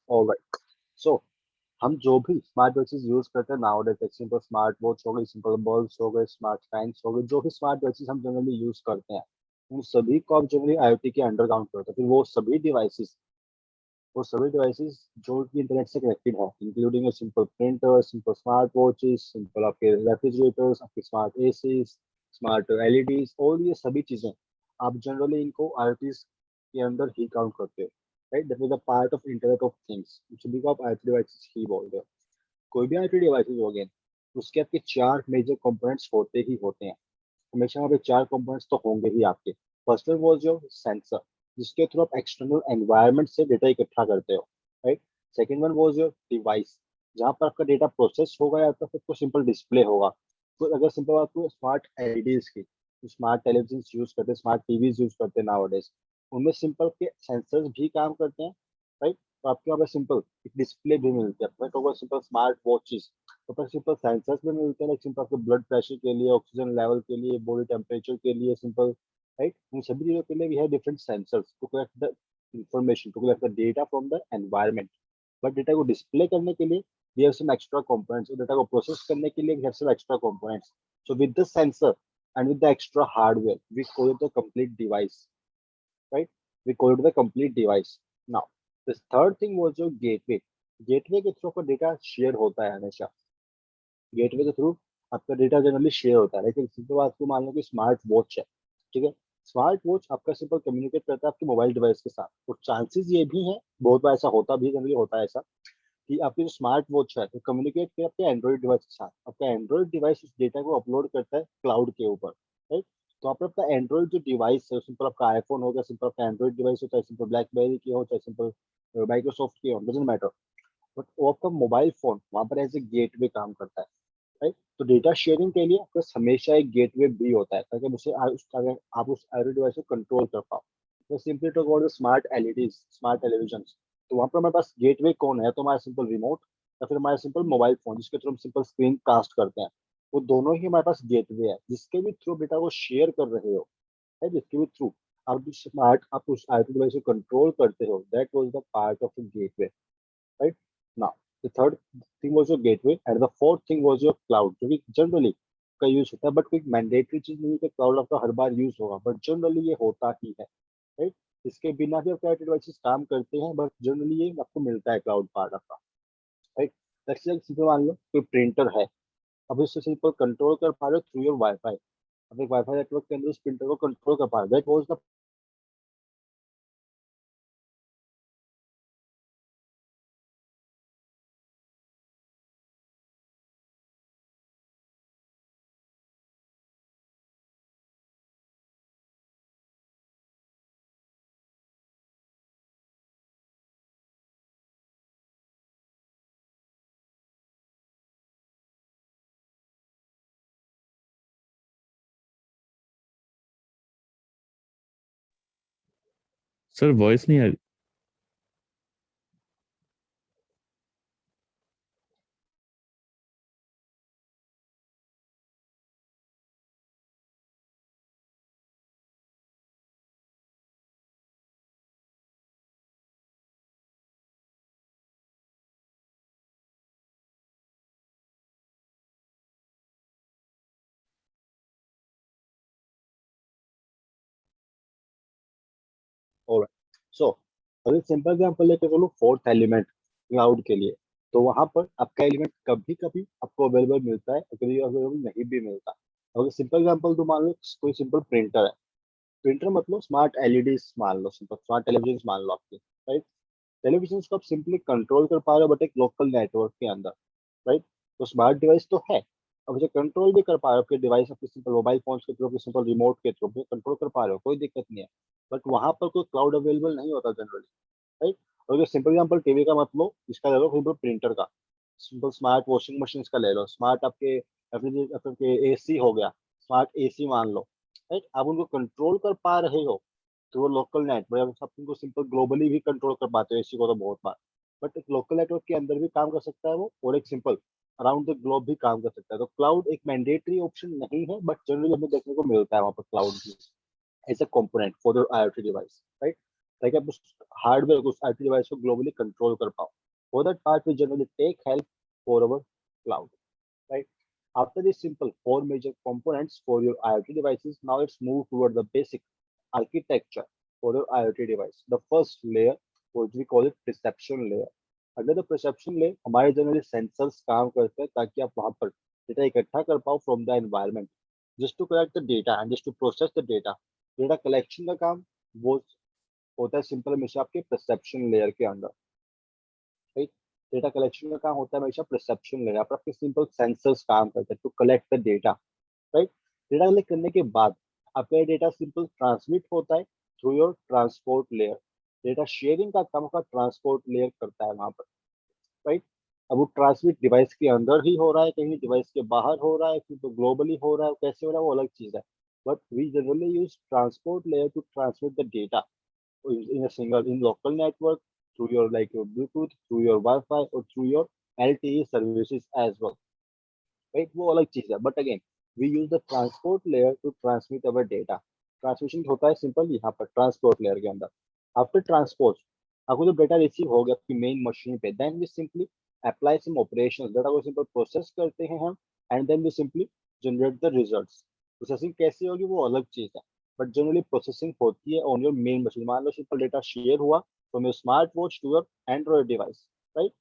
Alright. सो हम जो भी स्मार्ट डिवाइसेस यूज करते हैं now days, simple smart watch हो गई, सिंपल बल्ब्स हो गए, स्मार्ट फैंस हो गए, जो भी स्मार्ट डिवाइसेस हम जनरली यूज करते हैं उन सभी को आप जनरली आईओटी के अंडर काउंट करते हैं। फिर वो सभी डिवाइसेस जो कि इंटरनेट से कनेक्टेड है, including simple printer, simple smart watches, simple आपके रेफ्रिजरेटर्स, आपके स्मार्ट एसी, स्मार्ट एलईडीज, और ये सभी चीजें आप जनरली इनको आईओटी के अंदर ही काउंट करते हो। Right, that is the part of internet of things, सभी को आप आईओटी डिवाइसेस ही बोलते हो। कोई भी आईओटी डिवाइसेस हो गए, उसके आपके चार मेजर कंपोनेंट्स होते ही होते हैं। हमेशा वहाँ पे चार कंपोनेंट्स तो होंगे ही आपके। First one was your sensor, जिसके थ्रू आप एक्सटर्नल एनवायरनमेंट से डेटा इकट्ठा करते हो। Right. Second one was your device, जहाँ पर आपका डेटा प्रोसेस होगा या तो फिर कोई सिंपल डिस्प्ले होगा। तो अगर सिंपल बात करूँ स्मार्ट एलईडीज की, स्मार्ट टेलीविजन यूज करते हैं, स्मार्ट टीवीज यूज करते हैं नाउअडेज, उनमें सिंपल के सेंसर्स भी काम करते हैं। राइट। तो आपके वहाँ पे सिंपल एक डिस्प्ले भी मिलती है। मैं कहूँगा सिंपल स्मार्ट वॉचेस, तो पर सिंपल सेंसर्स भी मिलते हैं, लाइक सिंपल आपके ब्लड प्रेशर के लिए, ऑक्सीजन लेवल के लिए, बॉडी टेम्परेचर के लिए, सिंपल। राइट, उन सभी चीजों के लिए we have different sensors to collect the information, to collect the data from the environment. But data को डिस्प्ले करने के लिए we have some extra components, और डेटा को प्रोसेस करने के लिए we have some extra components. So with the sensor and with the extra hardware we call it the complete device, right? We call it the complete device. Now the third thing was your gateway. Gateway के through का data share होता है हमेशा। Gateway के through आपका data generally share होता है। लेकिन सिंपल आपको मान लो कि स्मार्ट वॉच है, ठीक है। स्मार्ट वॉच आपका सिंपल कम्युनिकेट करता है आपके मोबाइल डिवाइस के साथ, और चांसेस ये भी हैं, बहुत बार ऐसा होता भी, जनरली होता है ऐसा, कि आपकी जो स्मार्ट वॉच है वो कम्युनिकेट करे आपके एंड्रॉइड डिवाइस के साथ। आपका एंड्रॉइड डिवाइस उस डेटा को अपलोड करता है क्लाउड के ऊपर। राइट। तो आपका एंड्रॉइड जो डिवाइस है, सिंपल आपका आईफोन हो गया, सिंपल आपका एंड्रॉइड डिवाइस हो, चाहे सिंपल ब्लैकबेरी की हो, चाहे सिंपल माइक्रोसॉफ्ट की हो, डजेंट मैटर, बट वो आपका मोबाइल फोन वहां पर एज ए गेटवे काम करता है। राइट। तो डेटा शेयरिंग के लिए आपके पास हमेशा एक गेटवे भी होता है, ताकि अगर आप उस आईओटी डिवाइस को कंट्रोल कर पाओ। तो simply talk about the smart LED, smart television, तो वहां पर हमारे पास गेटवे कौन है? तो हमारा सिंपल रिमोट या फिर हमारा सिंपल मोबाइल फोन, जिसके थ्रू हम सिंपल स्क्रीन कास्ट करते हैं, वो दोनों ही हमारे पास गेटवे है, जिसके भी थ्रू डेटा को शेयर कर रहे हो। है, जिसके भी थ्रू आप उस आईओटी डिवाइस को कंट्रोल करते हो, that was the part of the gateway. right? Now, the third thing was your gateway, and the fourth thing was your cloud, जो कि जनरली का यूज होता है, बट कोई मैंडेटरी चीज नहीं है कि क्लाउड आपका हर बार यूज होगा, बट जनरली ये होता ही है। राइट। इसके बिना भी आपके डिवाइसेस काम करते हैं, बट जनरली ये आपको मिलता है क्लाउड पार्ट आपका। राइट। जैसे सिंपल मान लो कोई प्रिंटर है, अब इससे सिंपल कंट्रोल कर पा रहे हो थ्रू योर वाईफाई। अब एक वाईफाई नेटवर्क के अंदर उस प्रिंटर को कंट्रोल कर पा रहे हो, that was the. Sir voice नहीं आ रही। ऑलराइट। सो अगर सिंपल एग्जांपल लेके चलो फोर्थ एलिमेंट क्लाउड के लिए, तो वहां पर आपका एलिमेंट कभी कभी आपको अवेलेबल मिलता है, कभी अवेलेबल नहीं भी मिलता। अगर सिंपल एग्जांपल तो मान लो कोई सिंपल प्रिंटर है। प्रिंटर मतलब स्मार्ट एलईडी मान लो, सिंपल स्मार्ट टेलीविजन मान लो आपकी। राइट। टेलीविजन को आप सिंपली कंट्रोल कर पा रहे हो, बट एक लोकल नेटवर्क के अंदर। राइट। तो स्मार्ट डिवाइस तो है, अब उसे कंट्रोल भी कर पा रहे हो, आपके डिवाइस आपके सिंपल मोबाइल फोन के थ्रू, सिंपल रिमोट के थ्रू कंट्रोल कर पा रहे हो, कोई दिक्कत नहीं है। बट वहां पर कोई क्लाउड अवेलेबल नहीं होता जनरली। राइट। और जो सिंपल एग्जांपल टीवी का मत लो, इसका ले लो सिंपल प्रिंटर का, सिंपल स्मार्ट वॉशिंग मशीन का ले लो, स्मार्ट आपके आपके एसी हो गया, स्मार्ट एसी मान लो। राइट। आप उनको कंट्रोल कर पा रहे हो तो वो लोकल नेटवर्क, आप उनको सिंपल ग्लोबली भी कंट्रोल कर पाते हो एसी को तो बहुत बार। बट एक लोकल नेटवर्क के अंदर भी काम कर सकता है वो, और एक सिंपल अराउंड द ग्लोब भी काम कर सकता है। तो क्लाउड एक मैंडेटरी ऑप्शन नहीं है, बट जनरली हमें देखने को मिलता है वहाँ पर क्लाउड भी as a component for the IoT device, right? ताकि आप उस हार्डवेयर को, उस आईटी डिवाइस को ग्लोबली कंट्रोल कर पाओ. For that part we generally take help for our cloud, right? After these simple four major components for your IoT devices, now let's move toward the basic architecture for your IoT device. The first layer, what we call it perception layer. Under the perception layer, हमारे generally sensors काम करते हैं ताकि आप वहां पर data इकट्ठा कर पाओ from the environment, just to collect the data and just to process the data. Data collection का काम वो होता है सिंपल हमेशा आपके परसेप्शन लेयर के अंदर, राइट? डेटा कलेक्शन का काम होता है हमेशा परसेप्शन लेयर पर, आपके सिंपल सेंसर्स काम करते हैं to collect the data, right? Data collect करने के बाद आपका डेटा सिंपल ट्रांसमिट होता है through your transport layer. Data sharing का काम का ट्रांसपोर्ट लेयर करता है वहां पर, राइट? अब वो ट्रांसमिट डिवाइस के अंदर ही हो रहा है, कहीं डिवाइस के बाहर हो रहा है, फिर तो ग्लोबली हो रहा है, कैसे हो रहा है वो अलग चीज है. But we generally use transport layer to transmit the data in a single in local network through your like your Bluetooth, through your Wi-Fi or through your LTE services as well. Right? वो अलग चीज है. But again, we use the transport layer to transmit our data. Transmission होता है simple यहाँ पर transport layer के अंदर. After transport, आपको जब डेटा रिसीव हो गया आपकी मेन मशीन पे, then we simply apply some operations. Data को सिंपल प्रोसेस करते हैं हम and then we simply generate the results. Processing कैसे होगी वो अलग चीज है, बट जनरली प्रोसेसिंग होती है ऑन योर मेन मशीन. मान लो सिंपल डेटा शेयर हुआ from your smart watch to your Android device, right?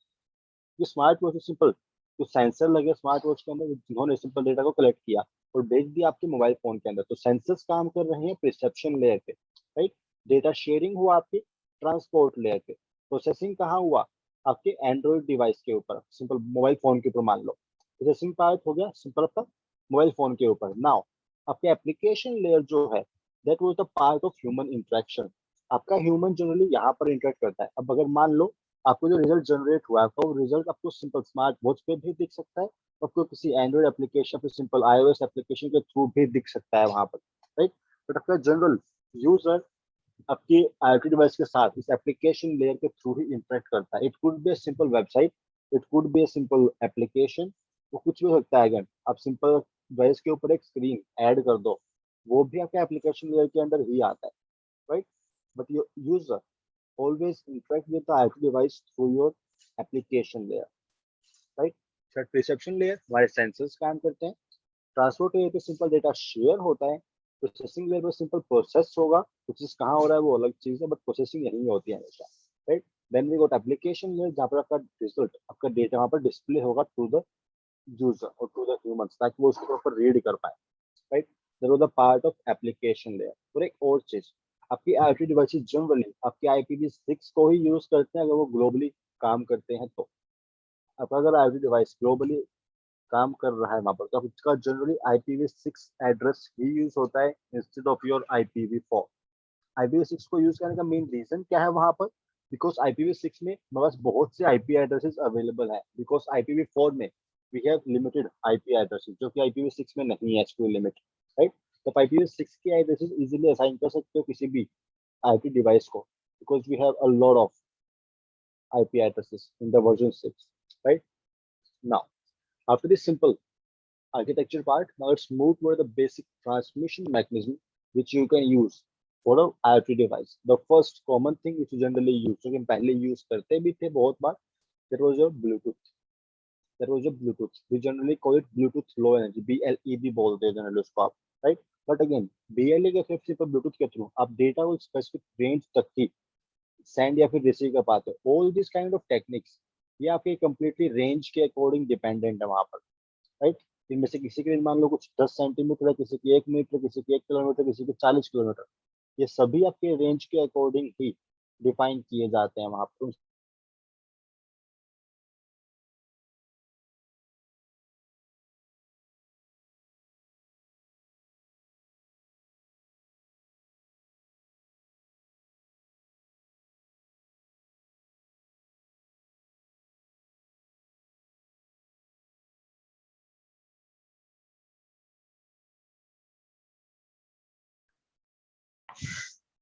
ये स्मार्ट वॉच सिंपल जो सेंसर लगे स्मार्ट वॉच के अंदर, जिन्होंने सिंपल डेटा को कलेक्ट किया और भेज दिया आपके मोबाइल फोन के अंदर, तो सेंसर्स काम कर रहे हैं प्रिसेप्शन लेयर पे, राइट? डेटा शेयरिंग हुआ आपके ट्रांसपोर्ट लेयर पे. प्रोसेसिंग कहाँ हुआ? आपके एंड्रॉइड डिवाइस के ऊपर, सिंपल मोबाइल फोन के ऊपर मान लो. प्रोसेसिंग पार्ट हो गया सिंपल आपका मोबाइल फोन के ऊपर. नाउ आपके एप्लीकेशन लेयर जो है, that was the part of human interaction. आपका ह्यूमन जनरली यहाँ पर इंटरेक्ट करता है. अब अगर मान लो आपको जो रिजल्ट जनरेट हुआ है आपका वो रिजल्ट आपको सिंपल स्मार्ट वॉच पे भी दिख सकता है, आपको किसी एंड्रॉइड एप्लीकेशन पे सिंपल iOS एप्लीकेशन के थ्रू भी दिख सकता है वहां पर, राइट? बट आपका जनरल यूजर आपकी IoT डिवाइस के साथ इस एप्लीकेशन लेयर के थ्रू ही इंटरेक्ट करता है. It could be simple website, it could be simple application, वो कुछ भी हो सकता है. अगर आप सिंपल डिवाइस के ऊपर एक स्क्रीन ऐड कर दो, वो भी आपके एप्लीकेशन लेयर के अंदर ही आता है, right? But your user always interact with the IoT device through your application layer, right? Third perception layer हमारे सेंसर्स काम करते हैं. ट्रांसपोर्ट लेयर पे सिंपल डेटा शेयर होता है. प्रोसेसिंग लेयर पे सिंपल प्रोसेस होगा, प्रोसेस कहाँ हो रहा है वो अलग चीज है, बट प्रोसेसिंग यही होती है हमेशा, right? Then we got application layer जहाँ पर आपका रिजल्ट, आपका डेटा वहाँ पर डिस्प्ले होगा टू द यूजर और टू द ह्यूमंस, ताकि वो उसको प्रॉपर रीड कर पाए, right? That was the part of application layer. और एक और चीज, आपकी IoT डिवाइसेस जनरली आपके IPv6 को ही यूज करते हैं अगर वो ग्लोबली काम करते हैं तो. अब अगर IoT डिवाइस ग्लोबली काम कर रहा है वहां पर, तो उसका जनरली IPv6 एड्रेस ही यूज होता है instead of your IPv4. IPv6 को यूज करने का मेन रीजन क्या है वहां पर? बिकॉज IPv6 में हमारे पास बहुत से IP एड्रेसेस अवेलेबल है, बिकॉज IPv4 में we have limited IP addresses जो कि IPv6 में नहीं है कोई लिमिट, राइट? तो IPv6 के एड्रेसेस इजीली असाइन कर सकते हो किसी भी IP डिवाइस को, because we have a lot of IP addresses in the version 6, right? Now, after this simple architecture part, now let's move toward the basic transmission mechanism which you can use for a IoT device. The first common thing which you generally use, जो कि हम पहले use करते भी थे बहुत बार, that was your Bluetooth. That was your Bluetooth. We generally call it Bluetooth Low Energy, BLE बोलते हैं generally उसको आप, right? But again, BLE के सिर्फ सिर्फ Bluetooth के थ्रू आप डेटा को स्पेसिफिक रेंज तक ही सेंड या फिर रिसीव कर पाते हो. All this kind of techniques ये आपके कंप्लीटली रेंज के अकॉर्डिंग डिपेंडेंट है वहां पर, राइट? इनमें से किसी की रेंज मान लो कुछ 10 सेंटीमीटर है, किसी की 1 मीटर, किसी की 1 किलोमीटर, किसी की 40 किलोमीटर. ये सभी आपके रेंज के अकॉर्डिंग ही डिफाइन किए जाते हैं वहां पर.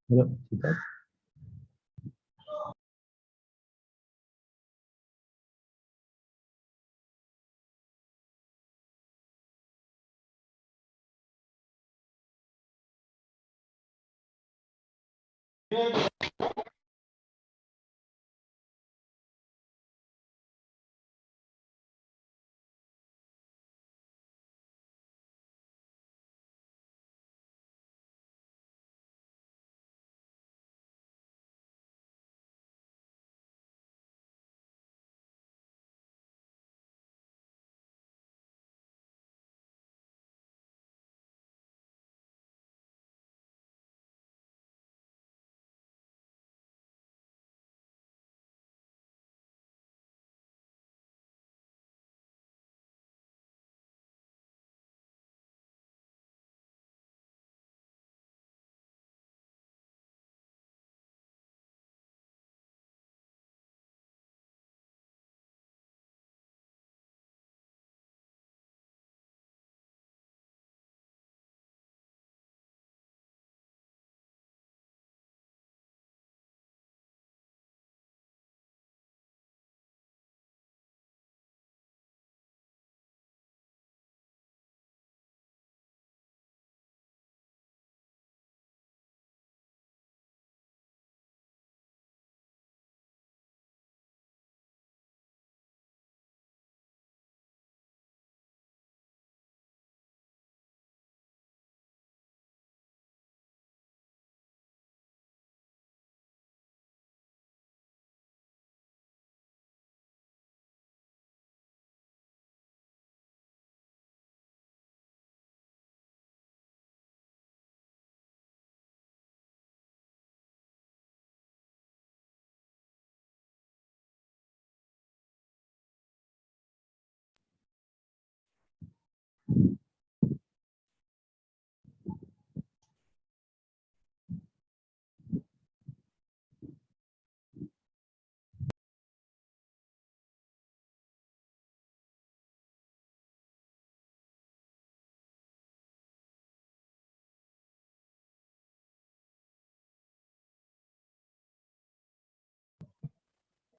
Hello Siddharth.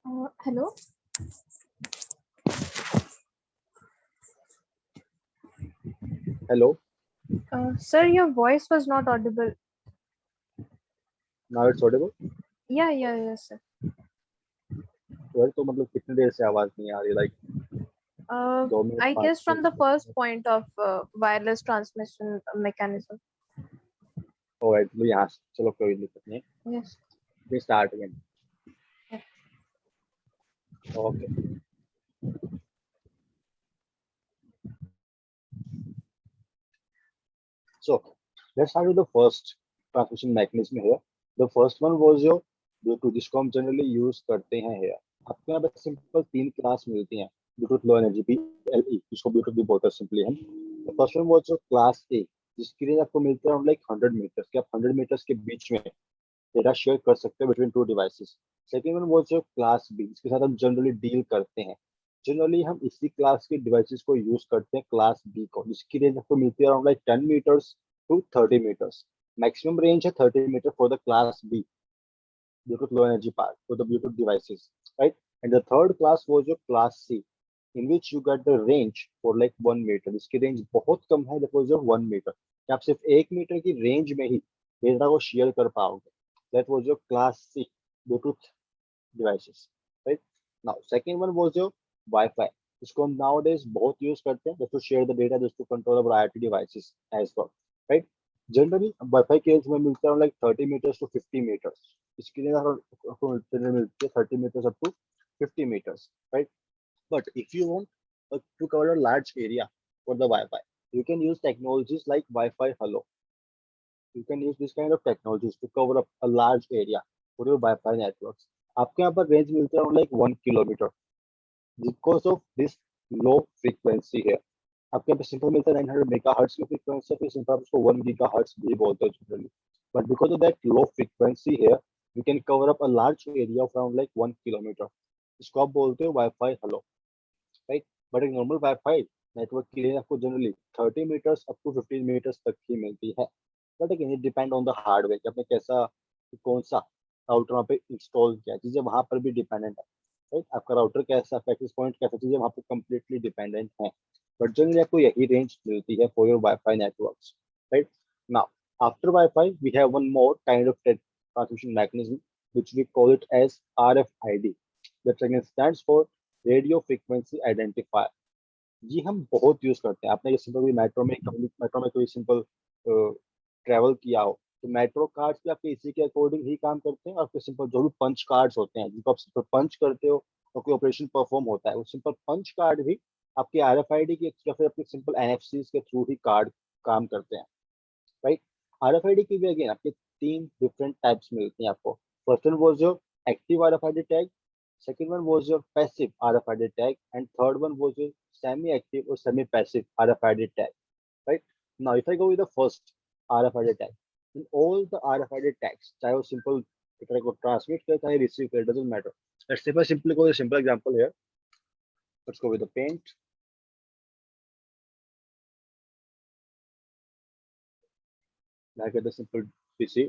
Hello. Hello, Sir, your voice was not audible. now it's audible. Yes, sir. यार तो मतलब कितनी देर से आवाज नहीं आ रही, like Uh, 2 minute I 5 guess from the first point of wireless transmission mechanism. Alright, तो यहाँ से चलो कोई दिक्कत नहीं, Yes. We start again. Yeah. Okay. So let's start with the first transmission mechanism here. The first one was your Bluetooth, जिसको हम generally use करते हैं here. आपको यहाँ पे सिंपल 3 क्लास मिलती हैं ब्लूटूथ लो एनर्जी BLE, जिसको ब्लूटूथ भी बोलते हैं सिंपली हम. First one was class A, जिसके लिए आपको मिलता है लाइक 100 मीटर्स के, आप 100 मीटर्स के बीच में डेटा शेयर कर सकते हैं between two devices. Second one was class B, जिसके साथ हम जनरली डील करते हैं. जनरली हम इसी क्लास के डिवाइसेस को यूज करते हैं क्लास B को, जिसकी रेंज आपको मिलती है around like 10 metres to 30 meters. Maximum range है 30 meter for the class B, Bluetooth low energy part for the Bluetooth devices, right? And the third class was your class C, in which you got the range for like 1 meter. इसकी range बहुत कम है, that was your 1 meter. कि आप सिर्फ 1 metre की range में ही data को share कर पाओगे. That was your class C Bluetooth devices, right? Now second one was your Wi-Fi, जिसको हम nowadays बहुत यूज करते हैं just to share the data, just to control our IoT devices as well, right? Generally wifi के में मिलता है like 30 metres to 50 metres. इसके लिए आपको मिलती है 30 metres up to 50 meters, right? But if you want to cover a large area for the Wi-Fi, you can use technologies like Wi-Fi Hello. You can use this kind of technologies to cover up a large area for your Wi-Fi networks. आपके यहाँ पर range मिलता है like 1 kilometre because of this low frequency है. आपके यहाँ पे simple मिलता है 900 मेगाहर्ट्ज की फ्रीक्वेंसी, फिर सिंपल आप उसको 1 गीगाहर्ट्ज भी बोलते हैं generally. But because of that low frequency है, you can cover up a large area of around like 1 kilometre. इसको आप बोलते हो वाईफाई हेलो, राइट? बट एक नॉर्मल वाईफाई नेटवर्क के लिए आपको generally 30 metres up to 15 metres तक ही मिलती है. But again it depend on the hardware कि आपने कैसा, कौन सा राउटर वहाँ पे इंस्टॉल किया, चीजें वहां पर भी डिपेंडेंट है, राइट? आपका राउटर कैसा, एक्सेस पॉइंट कैसा, चीजें वहाँ पे कंप्लीटली डिपेंडेंट है. But generally आपको यही रेंज मिलती है for your Wi-Fi networks, right? Now, after Wi-Fi, we have one more kind of transmission mechanism, which we call it as RFID. That again stands for Radio Frequency Identifier. ये हम बहुत use करते हैं. आपने ये simple metro में कोई simple travel किया हो तो मेट्रो कार्ड्स भी आपके इसी के अकॉर्डिंग ही काम करते हैं. और फिर सिंपल जो भी पंच कार्ड्स होते हैं जिनको आप सिंपल पंच करते हो और कोई ऑपरेशन परफॉर्म होता है, वो सिंपल पंच कार्ड भी आपके RFID के या फिर आपके सिंपल NFC के थ्रू ही कार्ड काम करते हैं, राइट? RFID की भी अगेन आपके 3 डिफरेंट टाइप्स मिलती हैं आपको. First one was your active RFID tag, second one was your passive RFID tag, and third one was your semi active और semi passive RFID tag, right? Now, if I go with the first RFID tag, in all the RFID tags, चाहे वो simple data को transmit करे चाहे receive करे, doesn't matter. Let's say if I simply go with a simple example here. Let's go with the paint. Like the simple PC.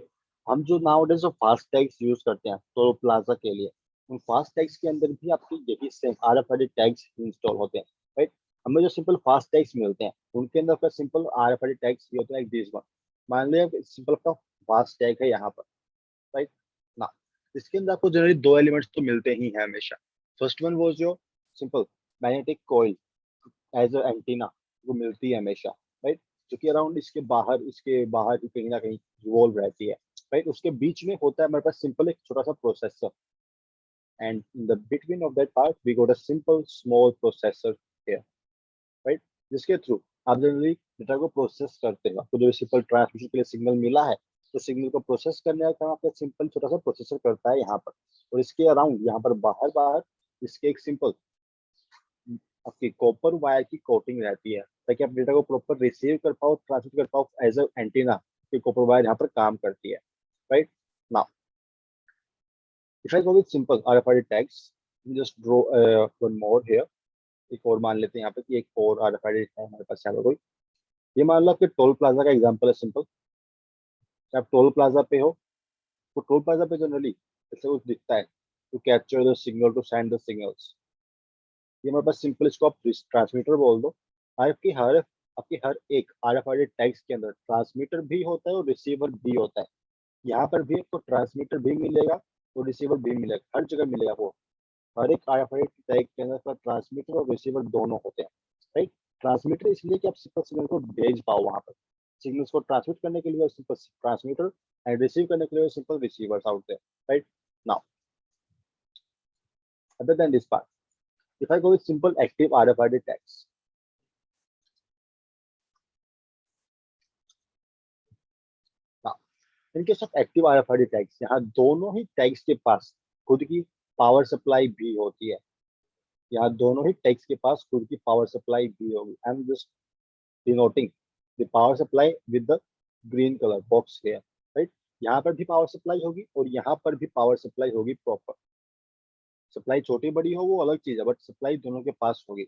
हम जो nowadays जो fast tags use करते हैं तो प्लाजा के लिए, उन फास्ट टैग्स के अंदर भी आपकी यही सेम RFID टैग्स इंस्टॉल होते हैं, राइट? हमें जो सिंपल फास्ट टैग्स मिलते हैं उनके अंदर का सिंपल RFID टैग्स ये होता है, दिस वन. मान लिया सिंपल का फास्ट टैग है यहाँ पर, राइट ना? इसके अंदर आपको जनरली 2 एलिमेंट्स तो मिलते ही हैं हमेशा. फर्स्ट वन वो जो simple magnetic coil as a antenna वो मिलती है हमेशा, राइट? जो कि अराउंड इसके बाहर ही कहीं ना कहीं रिवॉल्व रहती है, राइट? उसके बीच में होता है हमारे पास सिंपल एक छोटा सा processor, and in the between of that part we got a simple small processor here, right? जिसके थ्रू आप जनरली डेटा को प्रोसेस करते हो. आपको जो सिंपल ट्रांसमिशन के लिए सिग्नल मिला है तो सिग्नल को प्रोसेस करने का काम आपका सिंपल छोटा सा प्रोसेसर करता है यहाँ पर. और इसके अराउंड यहाँ पर बाहर बाहर इसके एक सिंपल आपकी कॉपर वायर की कोटिंग रहती है ताकि आप डेटा को प्रॉपर रिसीव कर पाओ, ट्रांसमिट कर पाओ एज अ एंटीना. की कॉपर वायर यहाँ पर काम करती है, right? Now if I go with simple RFID tags, just draw one more here. एक और मान लेते हैं यहाँ पे कि एक और RFID है हमारे पास यहाँ पे कोई. ये मान लो कि टोल प्लाजा का एग्जांपल है सिंपल. आप टोल प्लाजा पे हो तो टोल प्लाजा पे जनरली ऐसे कुछ दिखता है to capture the signal, to send the signals. ये हमारे पास सिंपल, इसको आप ट्रांसमीटर बोल दो। आपकी हर एक RFID टैग्स के अंदर ट्रांसमीटर भी होता है और रिसीवर भी होता है। यहाँ पर भी आपको ट्रांसमीटर भी मिलेगा और रिसीवर भी मिलेगा, हर जगह मिलेगा वो। हर एक RFID टैग के अंदर ट्रांसमीटर और रिसीवर दोनों होते हैं, राइट। ट्रांसमीटर इसलिए कि आप सिंपल सिग्नल को भेज पाओ वहां पर, सिग्नल्स को ट्रांसमिट करने के लिए सिंपल ट्रांसमीटर एंड रिसीव करने के लिए simple receivers out there, right. Now other than this part, if I go with simple active RFID tags, now in case of active RFID tags, यहाँ दोनों ही tags के पास खुद की पावर सप्लाई भी होती है। यहाँ दोनों ही टैग्स के पास खुद की पावर सप्लाई भी होगी। I am just denoting the power supply with the green colour box here, right. यहाँ पर भी पावर सप्लाई होगी और यहाँ पर भी पावर सप्लाई होगी प्रॉपर। सप्लाई छोटी बड़ी हो वो अलग चीज है, बट सप्लाई दोनों के पास होगी।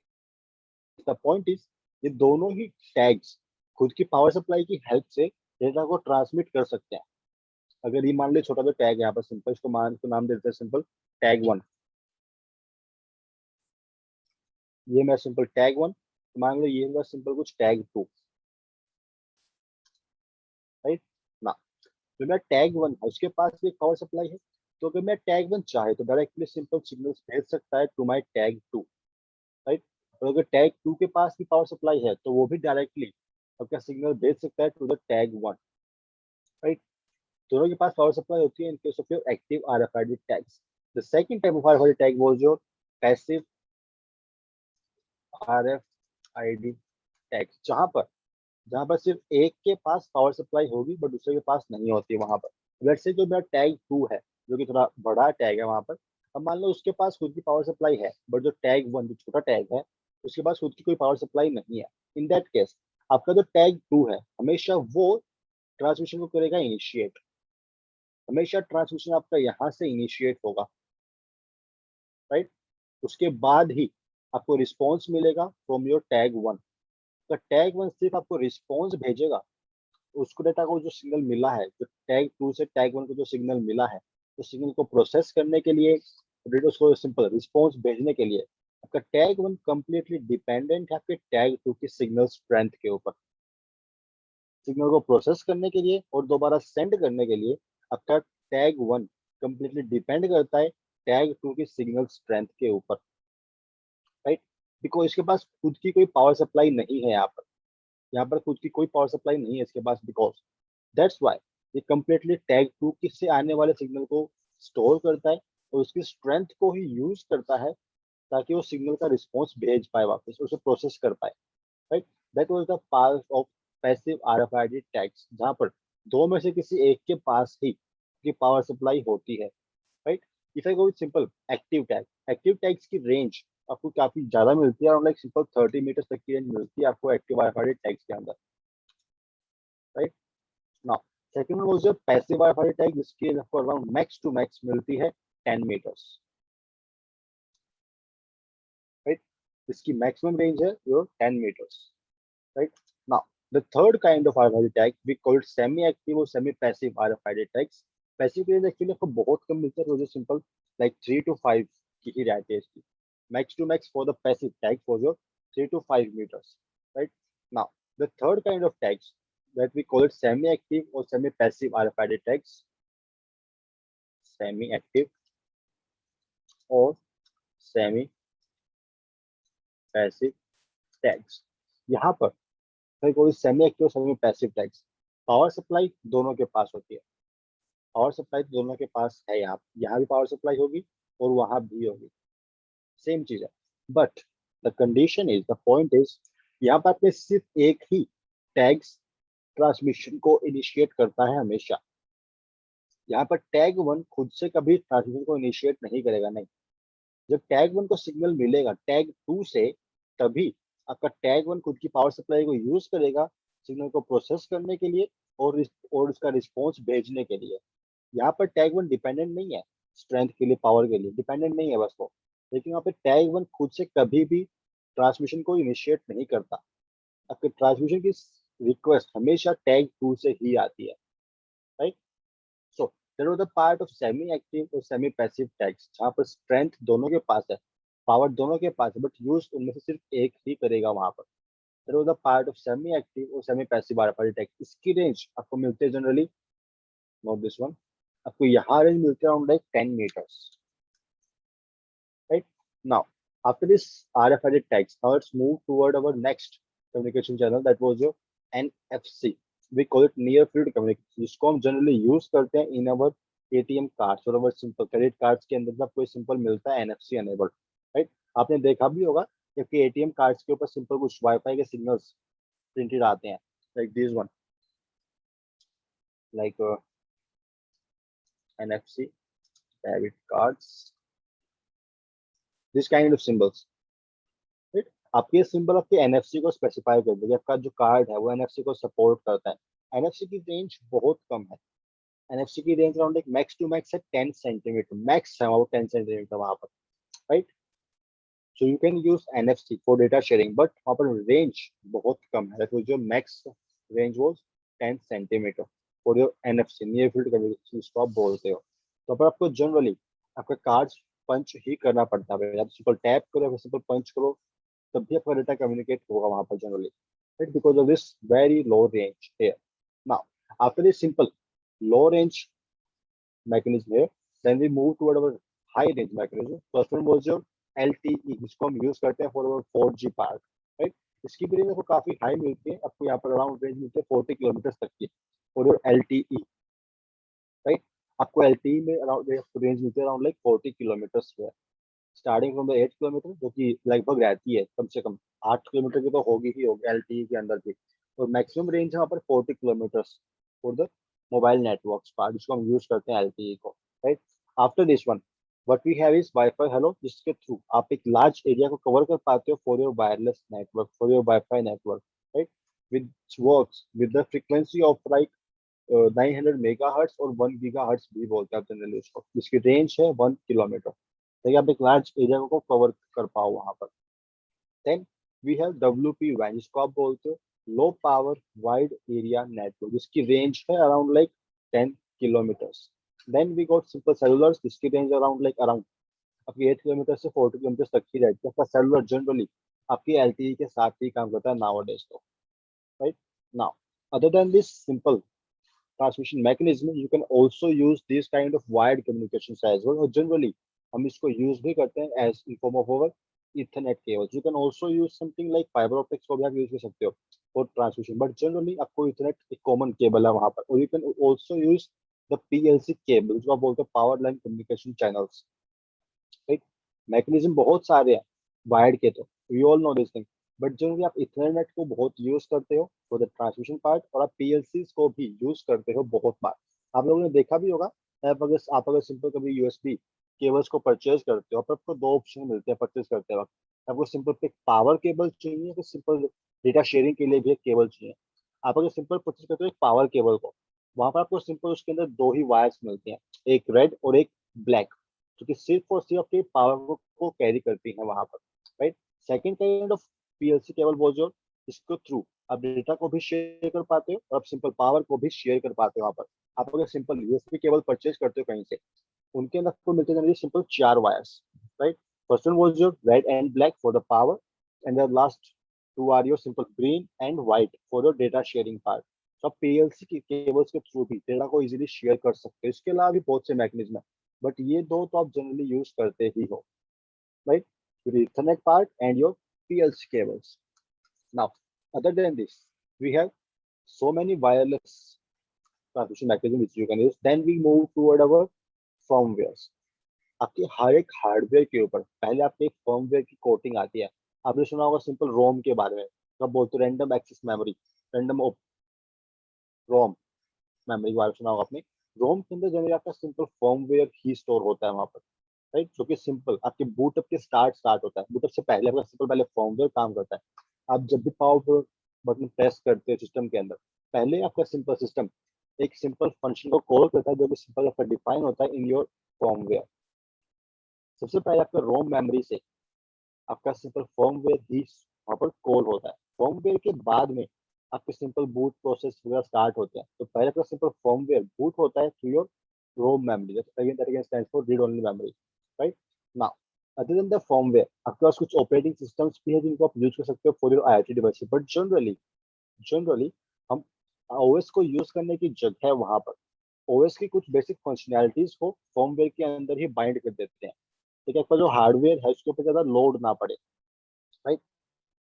द पॉइंट इज, ये दोनों ही टैग्स खुद की पावर सप्लाई की हेल्प से डेटा को ट्रांसमिट कर सकते हैं। अगर ये मान लो छोटा सा टैग है यहाँ पर, सिंपल इसको नाम देते हैं सिंपल टैग 1। ये मैं सिंपल टैग 1, मान लो ये हुआ सिंपल कुछ टैग 2, राइट ना। तो मैं टैग 1 है, उसके पास भी पावर सप्लाई है, तो अगर मैं टैग 1 चाहे तो डायरेक्टली सिंपल सिग्नल्स भेज सकता है टू माई टैग 2, राइट। और अगर टैग 2 के पास भी पावर सप्लाई है तो वो भी डायरेक्टली आपका सिग्नल भेज सकता है टू द टैग 1, राइट। दोनों के पास पावर सप्लाई होती है in case of your active RFID tags. The second type of RFID tag was your passive RFID tags, जहां पर सिर्फ एक के पास पावर सप्लाई होगी बट दूसरे के पास नहीं होती वहां पर। लेट्स से जो मेरा टैग 2 है, जो कि थोड़ा बड़ा टैग है वहां पर, अब मान लो उसके पास खुद की पावर सप्लाई है, बट जो टैग 1 जो छोटा टैग है उसके पास खुद की कोई पावर सप्लाई नहीं है। इन दैट केस आपका जो टैग 2 है हमेशा वो ट्रांसमिशन को करेगा इनिशिएट, हमेशा ट्रांसमिशन आपका यहाँ से इनिशिएट होगा, राइट। उसके बाद ही आपको रिस्पॉन्स मिलेगा फ्रॉम योर टैग 1। तो टैग 1 सिर्फ आपको रिस्पॉन्स भेजेगा, उसको डेटा को जो सिग्नल मिला है, जो टैग 2 से टैग 1 को जो सिग्नल मिला है, तो सिग्नल को प्रोसेस करने के लिए, उसको सिंपल रिस्पॉन्स भेजने के लिए आपका टैग 1 कंप्लीटली डिपेंडेंट है आपके टैग 2 की सिग्नल स्ट्रेंथ के ऊपर। सिग्नल को प्रोसेस करने के लिए और दोबारा सेंड करने के लिए आपका टैग 1 कंप्लीटली डिपेंड करता है टैग 2 की सिग्नल स्ट्रेंथ के ऊपर, राइट। बिकॉज इसके पास खुद की कोई पावर सप्लाई नहीं है, यहाँ पर खुद की कोई पावर सप्लाई नहीं है इसके पास, बिकॉज दैट्स वाई ये कंप्लीटली टैग 2 से आने वाले सिग्नल को स्टोर करता है और उसकी स्ट्रेंथ को ही यूज करता है ताकि वो सिग्नल का रिस्पॉन्स भेज पाए, वापस उसे प्रोसेस कर पाए, right. That was the part of passive RFID tags, जहाँ पर दो में से किसी एक के पास ही की पावर सप्लाई होती है, right. If I go with simple active tags की रेंज आपको काफी ज्यादा मिलती है, लाइक सिंपल 30 मीटर तक की रेंज मिलती है आपको एक्टिव RFID टैग्स के अंदर, right. Now second one was your passive RFID tag, जिसकी आपको अराउंड मैक्स टू मैक्स मिलती है 10 मीटर्स, राइट। इसकी मैक्सिमम रेंज है your 10 metres, right. Now the third kind of RFID tag we called semi active और semi passive RFID tags. Passive की range actually आपको बहुत कम मिलती है, तो जो सिंपल लाइक 3 to 5 की ही रहती है इसकी। Max to max for the passive tag for your 3 to 5 meters, right? Now, the third kind of tags that we call it semi-active or semi-passive RFID tags, semi-active or semi-passive tags. यहाँ पर कोई semi active और semi passive tags, power supply दोनों के पास होती है, power supply दोनों के पास है, यहाँ भी पावर सप्लाई होगी और वहां भी होगी, सेम चीज है। But the condition is, the point is, यहाँ पर आपने सिर्फ एक ही टैग्स ट्रांसमिशन को इनिशिएट करता है हमेशा। यहाँ पर टैग 1 खुद से कभी ट्रांसमिशन को इनिशिएट नहीं करेगा, नहीं। जब टैग 1 को सिग्नल मिलेगा टैग 2 से, तभी आपका टैग 1 खुद की पावर सप्लाई को यूज करेगा सिग्नल को प्रोसेस करने के लिए और उसका रिस्पॉन्स भेजने के लिए। यहाँ पर टैग 1 डिपेंडेंट नहीं है स्ट्रेंथ के लिए, पावर के लिए डिपेंडेंट नहीं है बस वो, लेकिन यहाँ पे टैग 1 खुद से कभी भी ट्रांसमिशन को इनिशिएट नहीं करता। आपके ट्रांसमिशन की रिक्वेस्ट हमेशा टैग 2 से ही आती है, right. So there was the part of semi active और सेमी पैसिव टैग्स, जहाँ पर स्ट्रेंथ दोनों के पास है, पावर दोनों के पास है, बट यूज उनमें से सिर्फ एक ही करेगा वहां पर। There was the part of semi active और सेमी पैसिव आरएफआईडी टैग। इसकी रेंज आपको मिलती है जनरली, नोट दिस वन, आपको यहाँ रेंज मिलती है around like 10 metres, right? Now, after this RFID tags, now let's move toward our next communication channel, that was your NFC. We call it near field communication, जिसको हम generally use करते हैं इन अवर ATM cards और अवर simple credit cards के अंदर जब कोई simple मिलता है एनएफसी एनेबल्ड, राइट? आपने देखा भी होगा क्योंकि एटीएम कार्ड्स के ऊपर सिंपल कुछ वाईफाई के सिग्नल्स प्रिंटेड आते हैं, like this one, like NFC debit cards, this kind of symbols, right? आपके सिंबल आपके एनएफसी को स्पेसिफाई कर देगा, आपका जो कार्ड है वो एनएफसी को सपोर्ट करता है। एनएफसी की रेंज बहुत कम है, एनएफसी की रेंज अराउंड एक मैक्स टू मैक्स है 10 सेंटीमीटर, मैक्स है वो 10 सेंटीमीटर वहां पर, right? So you can use NFC for data sharing, but वहां पर रेंज बहुत कम है, तो जो मैक्स रेंज वो 10 centimetre for your NFC, near field communication जिसको आप बोलते हो। तो पर आपको जनरली आपका कार्ड पंच ही करना पड़ता है, आप सिंपल टैप करो या सिंपल पंच करो तब भी आपका डेटा कम्युनिकेट होगा वहां पर generally, right? Because of this very low range here. Now after this simple low range mechanism here, then we move toward our high range mechanism. First one was your LTE, जिसको हम use करते हैं for our 4G part, right? इसकी भी range आपको काफी high मिलती है, आपको यहाँ पर अराउंड रेंज मिलती है 40 किलोमीटर तक की फॉर योर LTE, राइट? आपको LTE में अराउंड रेंज मिलती है around like 40 kilometre, starting from the 8 kilometre, जो कि लगभग रहती है कम से कम 8 किलोमीटर की तो होगी ही होगी LTE के अंदर भी, और मैक्सिमम रेंज यहाँ पर 40 kilometre for the mobile networks part, जिसको हम यूज करते हैं LTE को, राइट? After this one what we have is wifi HaLow, जिसके थ्रू आप एक लार्ज एरिया को कवर कर पाते हो for your wireless network, for your wifi network, right? which works with the frequency of like 900 megahertz और 1 गीगाहर्ट्ज भी बोलते हैं जनरली उसको, जिसकी रेंज है 1 किलोमीटर, ताकि आप एक लार्ज एरिया को कवर कर पाओ वहां पर। Then we have WP WAN, जिसको आप बोलते हो low power wide area network, जिसकी रेंज है around like 10 kilometres. Then we got simple cellular, जिसकी रेंज अराउंड लाइक अराउंड आपकी 8 किलोमीटर से 40 किलोमीटर तक की रहती है। आपका सेलुलर जनरली आपकी LTE के साथ ही काम करता है नाउअडेज, तो right? Now other than this simple transmission mechanism, you can also use these kind of wired communications as well, और generally हम इसको यूज भी करते हैं as in form of our Ethernet cables. You can also use something like fiber optics को भी आप use कर सकते हो for transmission, but generally आपको Ethernet एक कॉमन केबल है वहां पर, और you can also use the PLC cable, जो आप बोलते हैं power line communication channels, right? Mechanism बहुत सारे हैं वायर्ड के, तो we all know this thing, but generally आप इथरनेट को बहुत यूज करते हो फॉर द ट्रांसमिशन पार्ट, और आप पीएलसी को भी यूज करते हो बहुत बार। आप लोगों ने देखा भी होगा, आप अगर सिंपल कभी यूएसबी केबल्स को परचेज करते हो, आपको दो ऑप्शन मिलते हैं परचेज करते वक्त। आपको सिंपल एक पावर केबल चाहिए, तो सिंपल डेटा शेयरिंग के लिए भी एक केबल चाहिए। आप अगर सिंपल परचेज करते हो एक पावर केबल को, वहां पर आपको सिंपल उसके अंदर दो ही वायर्स मिलती हैं, एक रेड और एक ब्लैक, जो कि सिर्फ और सिर्फ आपके पावर को कैरी करती है वहां पर, right? Second kind of PLC cable वो जो इसके थ्रू आप डेटा को भी शेयर कर पाते हो और आप सिंपल पावर को भी शेयर कर पाते हो वहां पर। आप अगर सिंपल यूएसबी केबल परचेज करते हो कहीं से, उनके अंदर आपको मिलते हैं simple 4 wires, right? First one was your red and black for the power, and the last two are your simple green and white for your data sharing part. तो आप पीएलसी की केबल्स के थ्रू भी data को easily share कर सकते हो। इसके अलावा भी बहुत से मैकेनिज्म है, बट ये दो तो आप जनरली यूज करते ही हो, right? Your Ethernet part and your PLC cables. Now, other than this, we have so many wireless transmission mechanisms which you can use. Then we move toward our firmwares. आपके हर एक hardware के ऊपर पहले आपके एक firmware की coating आती है। आपने सुना होगा सिंपल रोम के बारे में, कब बोलते हो रैंडम एक्सेस मेमोरी, रैंडम रोम मेमोरी के बारे में सुना होगा आपने। रोम के अंदर जनरली आपका सिंपल फर्मवेयर ही स्टोर होता है वहां पर, राइट? जो कि सिंपल आपके बूटअप के स्टार्ट होता है, बूटअप से पहले आपका सिंपल पहले फर्मवेयर काम करता है। आप जब भी पावर बटन प्रेस करते हो सिस्टम के अंदर, पहले आपका सिंपल सिस्टम एक सिंपल फंक्शन को कॉल करता है, जो कि सिंपल आपका डिफाइन होता है इन योर फर्मवेयर। सबसे पहले आपका रोम मेमोरी से आपका सिंपल फर्मवेयर ही वहां पर कॉल होता है। फर्मवेयर के बाद में आपके सिंपल बूट प्रोसेस वगैरह स्टार्ट होते हैं। तो पहले आपका सिंपल फर्मवेयर बूट होता है through your ROM memory. That again stands for read only memory, right? Now, other than the firmware, आपके पास कुछ operating systems भी है जिनको आप यूज कर सकते हो for your IoT device. But generally हम OS को यूज करने की जगह वहां पर OS की कुछ बेसिक फंक्शनैलिटीज को फर्मवेयर के अंदर ही बाइंड कर देते हैं, ठीक है? आपका जो हार्डवेयर है उसके ऊपर ज्यादा लोड ना पड़े, राइट?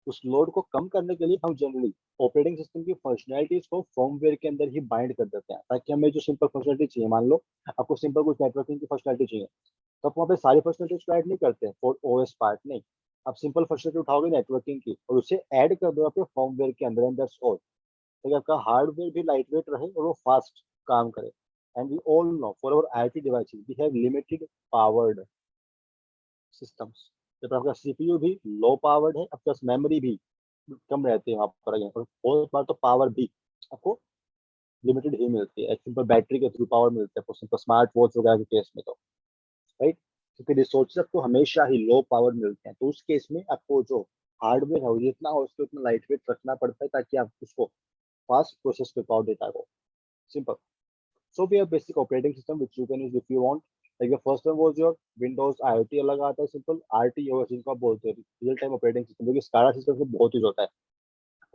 उस लोड को कम करने के लिए हम जनरली ऑपरेटिंग सिस्टम की फंक्शनैलिटीज को फर्मवेयर के अंदर ही बाइंड कर देते हैं, ताकि हमें जो सिंपल फंक्शनैलिटी चाहिए, मान लो आपको सिंपल कुछ नेटवर्किंग की फंक्शनैलिटी चाहिए, तो आप वहाँ पे सारी फंक्शनैलिटीज को ऐड नहीं करते फॉर ओएस पार्ट, नहीं, आप सिंपल फंक्शनैलिटी उठाओगे नेटवर्किंग की और उसे ऐड कर दो आपके फर्मवेयर के अंदर, एंड दैट्स ऑल, ताकि आपका हार्डवेयर भी लाइट वेट रहे और वो फास्ट काम करे। And we all know for our IoT devices we have limited powered systems, जब आपका सीपीयू भी लो पावर्ड है, आपके पास मेमोरी भी कम रहती है वहाँ पर, और बहुत बार तो पावर भी आपको लिमिटेड ही मिलती है, एक सिंपल बैटरी के थ्रू पावर मिलता है फॉर सिंपल स्मार्ट वॉच वगैरह के केस में, तो राइट, क्योंकि रिसोर्सेज आपको हमेशा ही लो पावर मिलते हैं, तो उस केस में आपको जो हार्डवेयर है वो जितना हो उसके उतना लाइट वेट रखना पड़ता है, ताकि आप उसको फास्ट प्रोसेस कर पाओ डेटा को, simple. So we have basic operating system which you can use if you want. Like the first one was your Windows IoT अलग आता है, simple RTOS जिनको आप बोलते हैं, real time operating system, जो कि SCADA सिस्टम में बहुत यूज होता है।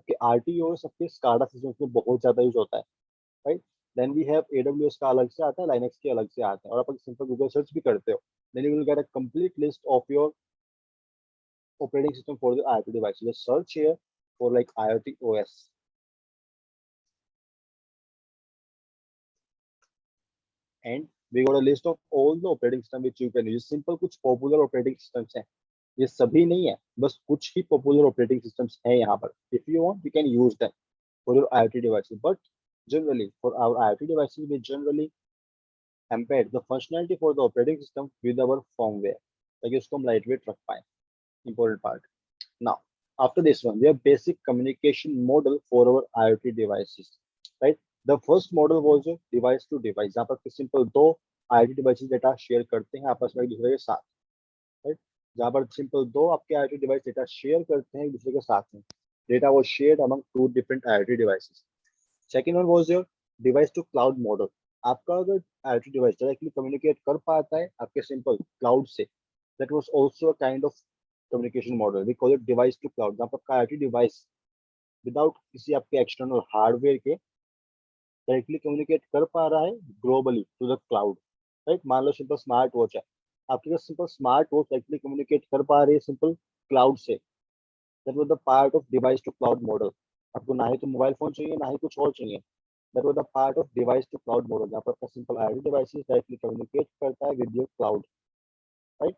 Okay, RTOS आपके SCADA सिस्टम में बहुत ज्यादा यूज होता है, right? Then we have AWS का अलग से आता है, Linux के अलग से आते हैं, और आप सिंपल गूगल सर्च भी करते हो, then you will get a complete list of your operating system for the IoT device. Just search here for like IoT OS. And we got a list of all the operating system which you can use. Simple कुछ popular operating systems हैं, ये सभी नहीं है, बस कुछ ही popular operating systems हैं यहाँ पर. If you want, you can use them for your IoT devices. But generally, for our IoT devices, we generally embed the functionality for the operating system with our firmware, ताकि उसको हम lightweight रख पाए. Important part. Now, after this one, we have basic communication model for our IoT devices, right? The first model was a device to device, जहाँ पर simple दो IoT devices data share करते हैं आपस में एक दूसरे के साथ, राइट? जहाँ पर सिंपल दो आपके IoT डिवाइस डेटा शेयर करते हैं एक दूसरे के साथ में, data was shared among two different IoT devices. Second one was your device to cloud model. आपका अगर IoT डिवाइस डायरेक्टली कम्युनिकेट कर पाता है आपके सिंपल क्लाउड से, that was also a kind of communication model. We call it device to cloud, जहाँ पर आपका IoT डिवाइस विदाउट किसी आपके एक्सटर्नल हार्डवेयर के डायरेक्टली कम्युनिकेट कर पा रहा है globally to the cloud, right? मान लो सिंपल स्मार्ट वॉच है, आपके पास simple smart watch directly communicate कर पा रही है सिंपल क्लाउड से, that was the part of device to cloud model. आपको ना ही तो मोबाइल फोन चाहिए ना ही कुछ और चाहिए, that was the part of device to cloud model, जहाँ पर आपका simple IoT devices directly communicate करता है with your cloud, right?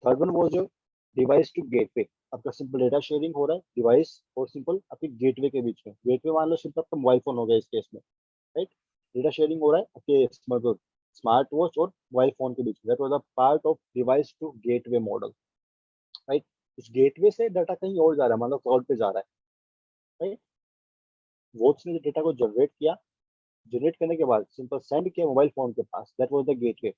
Third one was your device to gateway, आपका सिंपल डेटा शेयरिंग हो रहा है डिवाइस और सिंपल आपके गेटवे के बीच में। गेटवे मान लो सिंपल आपका मोबाइल फोन हो गया इस केस में, राइट? डेटा शेयरिंग हो रहा है आपके स्मार्ट वॉच और मोबाइल फोन के बीच में, that was the part of device to gateway model, right? उस गेटवे से डाटा कहीं और जा रहा है, मान लो क्लाउड पे जा रहा है, राइट? वॉच ने डेटा को जनरेट किया, जनरेट करने के बाद सिंपल सेंड किया मोबाइल फोन के पास, that was the gateway,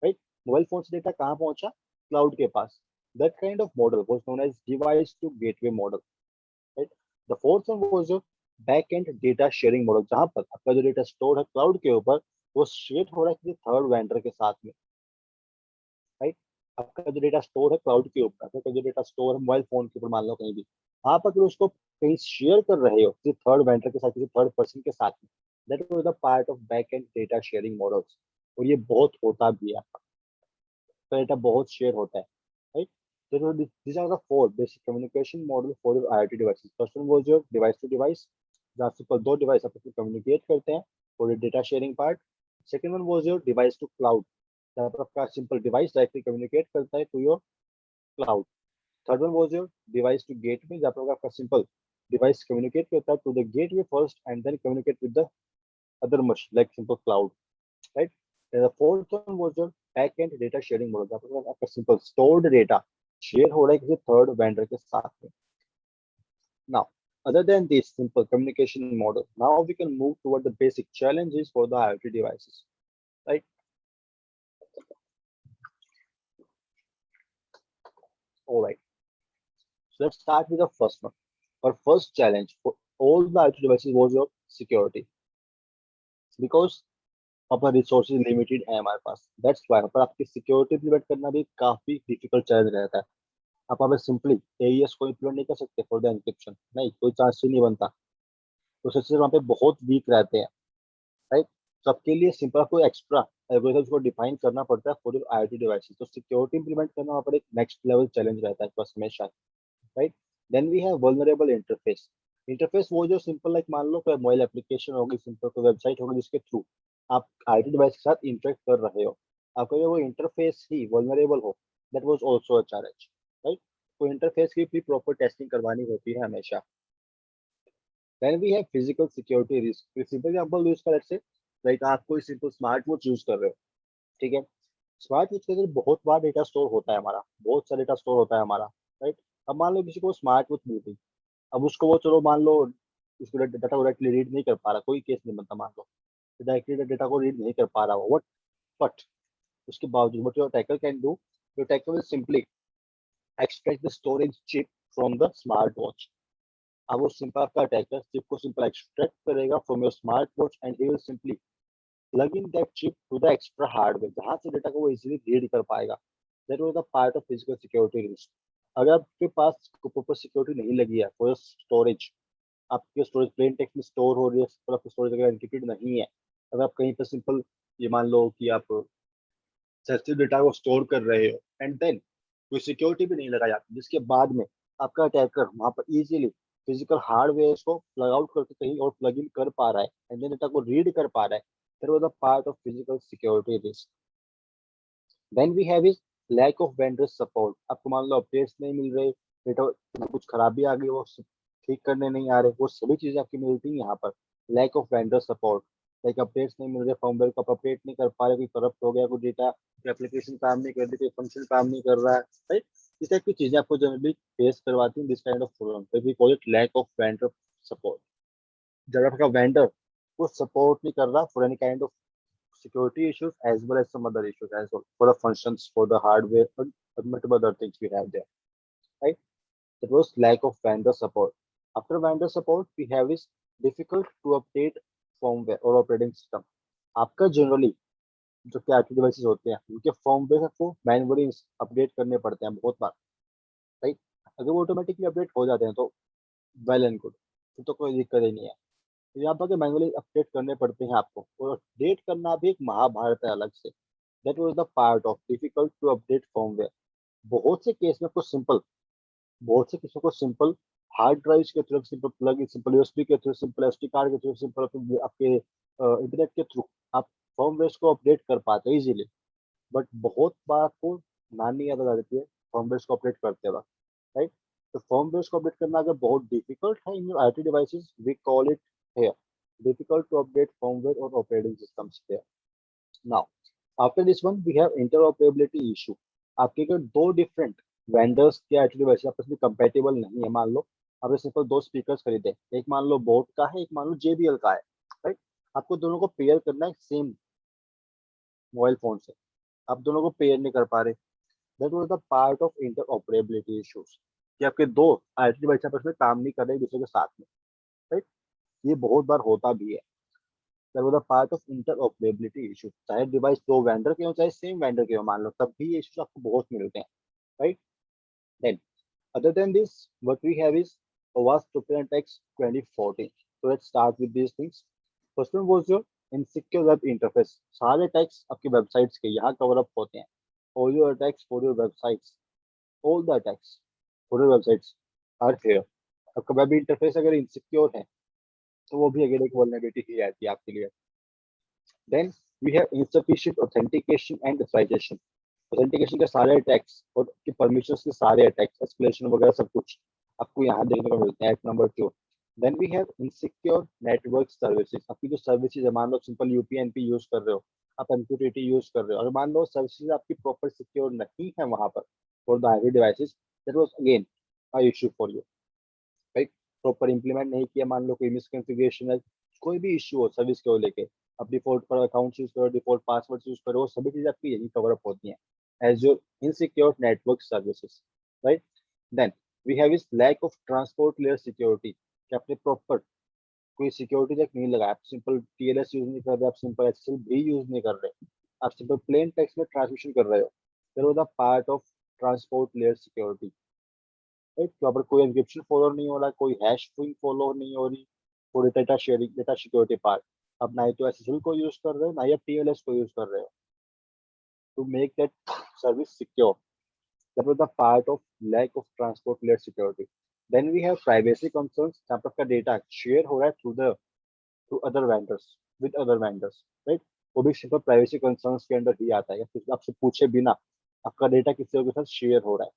right? Mobile phone से डेटा कहाँ पहुंचा? क्लाउड के पास। That kind of model was known as device to gateway model, right? The fourth one was your back end data sharing model, जहां पर आपका जो data store है क्लाउड के ऊपर वो शेयर हो रहा है किसी थर्ड वेंडर के साथ में, राइट? आपका जो डेटा स्टोर है क्लाउड के ऊपर, आपका जो डेटा स्टोर है मोबाइल फोन के ऊपर मान लो कहीं भी, आप अगर उसको कहीं शेयर कर रहे हो किसी थर्ड वेंडर के साथ, किसी थर्ड पर्सन के साथ में, that was the part of back end data sharing models, और ये बहुत होता भी है, आपका डेटा बहुत शेयर होता है, right? So these are the four basic communication model for your IoT devices. First one was your device to device, जहाँ सिंपल दो डिवाइस आपस में कम्युनिकेट करते हैं for your data sharing part. Second one was your device to cloud, जहाँ पर आपका simple device directly communicate करता है to your cloud. Third one was your device to gateway, जहाँ पर आपका सिंपल डिवाइस कम्युनिकेट करता है to the gateway first and then communicate with the other machine like simple cloud, right? And the fourth one was your back-end data sharing model, जहाँ पर आपका simple stored data share हो रहा है किसी third vendor के साथ में। Now, other than this simple communication model, now we can move toward the basic challenges for the IoT devices, right? All right. So let's start with the first one. Our first challenge for all the IoT devices was your security, because पर resources limited है हमारे पास, that's why पर आपकी security implement करना भी काफी difficult challenge रहता है। आप वहाँ पे सिंपली एईएस को इम्प्लीमेंट नहीं कर सकते फॉर द एनक्रिप्शन, नहीं, कोई चांस ही नहीं बनता। तो सिस्टम वहाँ पे बहुत वीक रहते हैं, राइट। सबके लिए सिंपल आपको एक्स्ट्रा एल्गोरिथम्स को डिफाइन करना पड़ता है फॉर योर आईओटी डिवाइसेस। तो सिक्योरिटी इंप्लीमेंट करना वहाँ पर एक नेक्स्ट लेवल चैलेंज रहता है बस हमेशा, right. Then we have vulnerable interface. Interface वो जो सिंपल लाइक मान लो कोई मोबाइल एप्लीकेशन होगी, सिंपल कोई वेबसाइट होगी जिसके थ्रू आप आईटी डिवाइस के साथ इंटरेक्ट कर रहे हो, आपका जो वो इंटरफेस ही वल्नरेबल हो, that was also a challenge, right. तो इंटरफेस की भी प्रॉपर टेस्टिंग करवानी होती है हमेशा। Then we have physical security risk. Simple example use कर, लेट्स से लाइक आप कोई सिंपल स्मार्ट वॉच यूज कर रहे हो, ठीक है। स्मार्ट वॉच के अंदर बहुत बार डेटा स्टोर होता है हमारा, बहुत सारा डेटा स्टोर होता है हमारा, राइट। अब मान लो किसी को स्मार्ट वॉच मिल गई, अब उसको वो चलो मान लो उसको डाटा को डायरेक्टली रीड नहीं कर पा रहा, कोई केस नहीं बनता, मान लो डायरेक्टली डेटा को रीड नहीं कर पा रहा वो, बट उसके बावजूद what your attacker can do, your attacker will simply extract the storage chip from the smart watch. अब वो सिंपल आपका अटैकर चिप को सिंपल एक्सट्रैक्ट करेगा from your smart watch and he will simply plug in that chip to the extra hardware, जहां से data को वो easily read कर पाएगा। That was the part of physical security risk. अगर आपके पास प्रॉपर सिक्योरिटी नहीं लगी है फॉर स्टोरेज, आपके स्टोरेज प्लेन टेक्स्ट में स्टोर हो रही है, पर आपकी स्टोरेज अगर एनक्रिप्टेड नहीं है, अगर आप कहीं पर सिंपल ये मान लो कि आप सेंसिटिव डेटा को स्टोर कर रहे हो एंड देन कोई सिक्योरिटी भी नहीं लगाई जाती, जिसके बाद में आपका अटैकर वहां पर इजीली फिजिकल हार्डवेयर को प्लग आउट करके कहीं और प्लग इन कर पा रहा है एंड देन डेटा को रीड कर पा रहा है, that was the part of physical security risk. Then we have is lack of vendor support. आपको मान लो अपडेट्स नहीं मिल रहे, डेटा में कुछ खराबी आ गई, वो ठीक करने नहीं आ रहे, वो सभी चीजें आपकी मिलती हैं यहाँ पर। Lack of vendor support, like updates नहीं मिल रहे, फर्मवेयर को आप अपडेट नहीं कर पा रहे, कोई करप्ट हो गया, कोई डेटा, कोई एप्लीकेशन काम नहीं कर रही, कोई फंक्शन काम नहीं कर रहा है, राइट। इस टाइप की चीजें आपको जनरली फेस करवाती हैं this kind of problem, we call it lack of vendor support. जब आपका वेंडर वो सपोर्ट नहीं कर रहा for any kind of security issues as well as some other issues as well for the functions, for the hardware, and multiple other things we have there, right. That was lack of vendor support. After vendor support we have is difficult to update firmware or operating system। आपका generally जो क्या devices होते हैं उनके firmware को manually update करने पड़ते हैं बहुत बार, राइट। अगर वो ऑटोमेटिकली अपडेट हो जाते हैं तो वेल एंड गुड, तो कोई दिक्कत ही नहीं है। तो यहाँ पर मैनुअली अपडेट करने पड़ते हैं आपको, और अपडेट करना भी एक महाभारत है अलग से। That was the part of difficult to update firmware. बहुत से केस में आपको सिंपल, बहुत से केसों को सिंपल हार्ड ड्राइव के through, simple plug in, simple USB के थ्रू, सिंपल एसडी कार्ड के थ्रू, सिंपल आपके इंटरनेट के थ्रू आप फर्मवेयर को अपडेट कर पाते हैं इजीली। बट बहुत बार आपको नानी याद आ जाती है फर्मवेयर को अपडेट करते वक्त, राइट। तो फर्मवेयर को अपडेट करना अगर बहुत डिफिकल्ट है in your IT devices, we call it here difficult to update firmware or operating systems there. Now after this one we have interoperability issue। आपके अगर दो डिफरेंट वेंडर्स के आईटी डिवाइस आपस में कंपेटेबल नहीं है, मान लो आपने सिंपल दो स्पीकर्स खरीदे, एक मान लो बोट का है, एक मान लो JBL का है, राइट। आपको दोनों को पेयर करना है सेम मोबाइल फोन से, आप दोनों को पेयर नहीं कर पा रहे, that was the part of interoperability issues, कि आपके दो आईटी डिवाइस आपस में काम नहीं कर रहे एक दूसरे के साथ में, राइट। ये बहुत बार होता भी है। that was a part of interoperability issue। चाहे डिवाइस दो वेंडर के हो चाहे सेम वेंडर के हो मान लो, तब भी ये इश्यूज आपको बहुत मिलते हैं, right. Then other than this what we have is OWASP Open Text 2014। so let's start with these things। first one was your insecure web interface। सारे टैक्स आपकी वेबसाइट्स के यहाँ कवर अप होते हैं, all your attacks for your websites, all the attacks for your websites are here। आपका web interface अगर insecure है तो वो भी अगर एक वल्नरेबिलिटी ही रहती है आपके लिए। Then we have insufficient authentication and authorization। Authentication के सारे अटैक्स और परमिशंस के सारे अटैक्स, एस्केलेशन वगैरह सब कुछ आपको यहाँ देखने को मिलते हैं at number 2। Then we have insecure network services. आपकी जो सर्विसेज है, मान लो सिंपल यूपीएनपी यूज कर रहे हो, आप MQTT यूज कर रहे हो, और मान लो सर्विसेज आपकी प्रॉपर सिक्योर नहीं है वहां पर for the IT devices, that was again a issue for you, right. Proper implement नहीं किया, मान लो कोई मिसकॉन्फ़िगरेशन है, कोई भी इशू हो सर्विस को लेके, आप डिफॉल्ट पर अकाउंट यूज करो, डिफॉल्ट पासवर्ड यूज करो, वो सभी चीजें आपकी यही कवर अप होती हैं as your insecure network services, right. Then we have is lack of transport layer security, कि आपने प्रॉपर कोई सिक्योरिटी चेक नहीं लगा, आप सिंपल TLS यूज नहीं कर रहे, आप सिंपल SSL भी यूज नहीं कर रहे, आप सिंपल प्लेन टेक्स्ट में ट्रांसमिशन कर रहे हो, that was the part of transport layer security, right. तो पर कोई एन्क्रिप्शन फॉलो नहीं हो रहा, कोई हैश स्ट्रिंग फॉलो नहीं हो रही, कोई data sharing, data security part, अब ना ही तो SSL को यूज कर रहे हो, ना ही आप TLS को यूज कर रहे हो to make that service secure. That was the part of lack of transport layer security. Then we have privacy concerns, जहाँ पर आपका डेटा शेयर हो रहा है through other vendors, with other vendors, right? वो भी सिंपल प्राइवेसी कंसर्न्स के under ही आता है, किसी आपसे पूछे बिना आपका डेटा किसी और के साथ शेयर हो रहा है,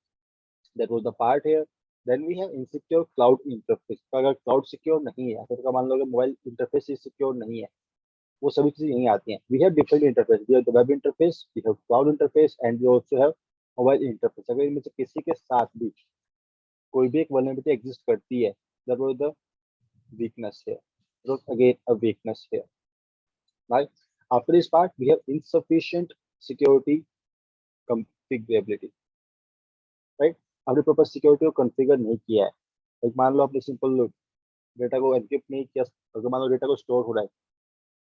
that was the part here. Then we have insecure cloud interface, तो अगर क्लाउड सिक्योर नहीं है, तो मान लो कि मोबाइल इंटरफेस सिक्योर नहीं है, वो सभी चीजें यहीं आती हैं। We have different interface, we have the web interface, we have cloud interface, and we also have mobile interface. अगर इनमें से किसी के साथ भी कोई भी एक वल्नरेबिलिटी एग्जिस्ट करती है, that was the weakness here, that was again a weakness here, right? After this part we have insufficient security configurability, right? आपने प्रॉपर सिक्योरिटी को कॉन्फ़िगर नहीं किया है, एक मान लो आपने सिंपल डेटा को एनक्रिप्ट नहीं किया, अगर मान लो डेटा को स्टोर हो रहा है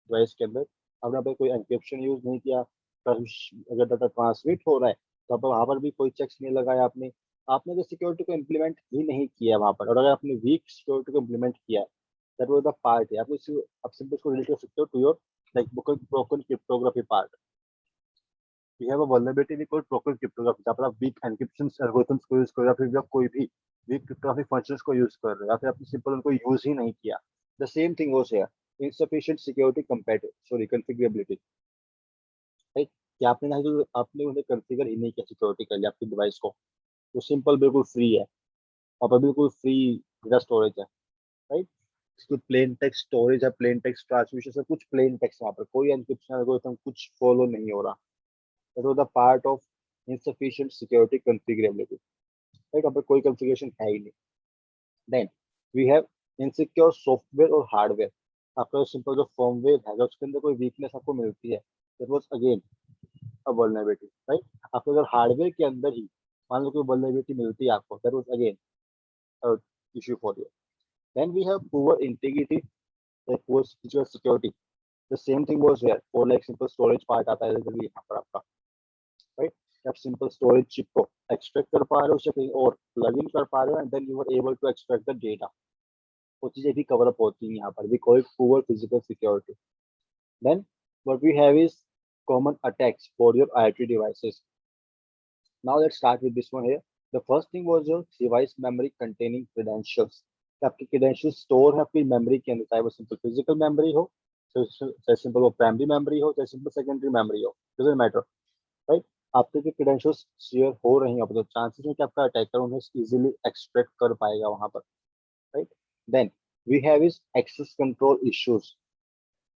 डिवाइस के अंदर, आपने यहाँ पे कोई एनक्रिप्शन यूज नहीं किया, अगर डाटा ट्रांसमिट हो रहा है तो आप वहां पर भी कोई चेक्स नहीं लगाया, आपने आपने तो सिक्योरिटी को इम्प्लीमेंट ही नहीं किया वहां पर, और अगर आपने वीक सिक्योरिटी को इम्प्लीमेंट किया है, दैट वाज द पार्ट है, आप सिंपल इसको रिलेट कर सकते हो to your like broken cryptography part. We have a vulnerability we called broken cryptography, जहां पर आप वीक एन्क्रिप्शन एल्गोरिथम्स को यूज कर रहे हो, या फिर आप कोई भी वीक क्रिप्टोग्राफी फंक्शंस को यूज कर रहे हो, या फिर आपने सिंपल उनको यूज ही नहीं किया। The same thing was here, insufficient security configurability, right, कि आपने ना तो आपने उन्हें कॉन्फ़िगर ही नहीं किया सिक्योरिटी के लिए आपकी डिवाइस को, तो सिंपल बिल्कुल फ्री है, और पर बिल्कुल फ्री डेटा स्टोरेज है, राइट। इसको प्लेन टेक्स्ट स्टोरेज है, प्लेन टेक्स्ट ट्रांसमिशन, सब कुछ प्लेन टेक्स्ट, वहाँ पर कोई एन्क्रिप्शन एल्गोरिथम कुछ फॉलो नहीं हो रहा, that was the part of insufficient security configurability, right. वहाँ पर कोई कॉन्फ़िगरेशन है ही नहीं। Then we have insecure software और हार्डवेयर, आपका सिंपल जो फर्मवेयर है, उसके अंदर कोई वीकनेस आपको मिलती है, that was again a vulnerability, right. आपको अगर हार्डवेयर के अंदर ही मान लो कोई वल्नरेबिलिटी मिलती है आपको, that was again a issue for you. Then we have poor integrity, like poor physical security, the same thing was here, और लाइक सिंपल स्टोरेज पार्ट आता है जल्दी यहाँ पर आपका, राइट। आप सिंपल स्टोरेज चिप को एक्सट्रैक्ट कर पा रहे हो, उसे कहीं और प्लग इन कर पा रहे हो, and then you are able to extract the data, वो चीजें भी कवर अप होती हैं यहाँ पर, we call it poor physical security. Then what we have is common attacks for your IoT devices. Now let's start with this one here. The first thing was your device memory containing credentials. कि आपकी credentials store है आपकी memory के अंदर, चाहे वो simple physical memory हो, चाहे simple वो primary memory हो, चाहे simple secondary memory हो, doesn't matter, right? आपके जो credentials share हो रही हैं, तो chances है कि आपका attacker उन्हें easily extract कर पाएगा वहां पर, right? Then we have is access control issues,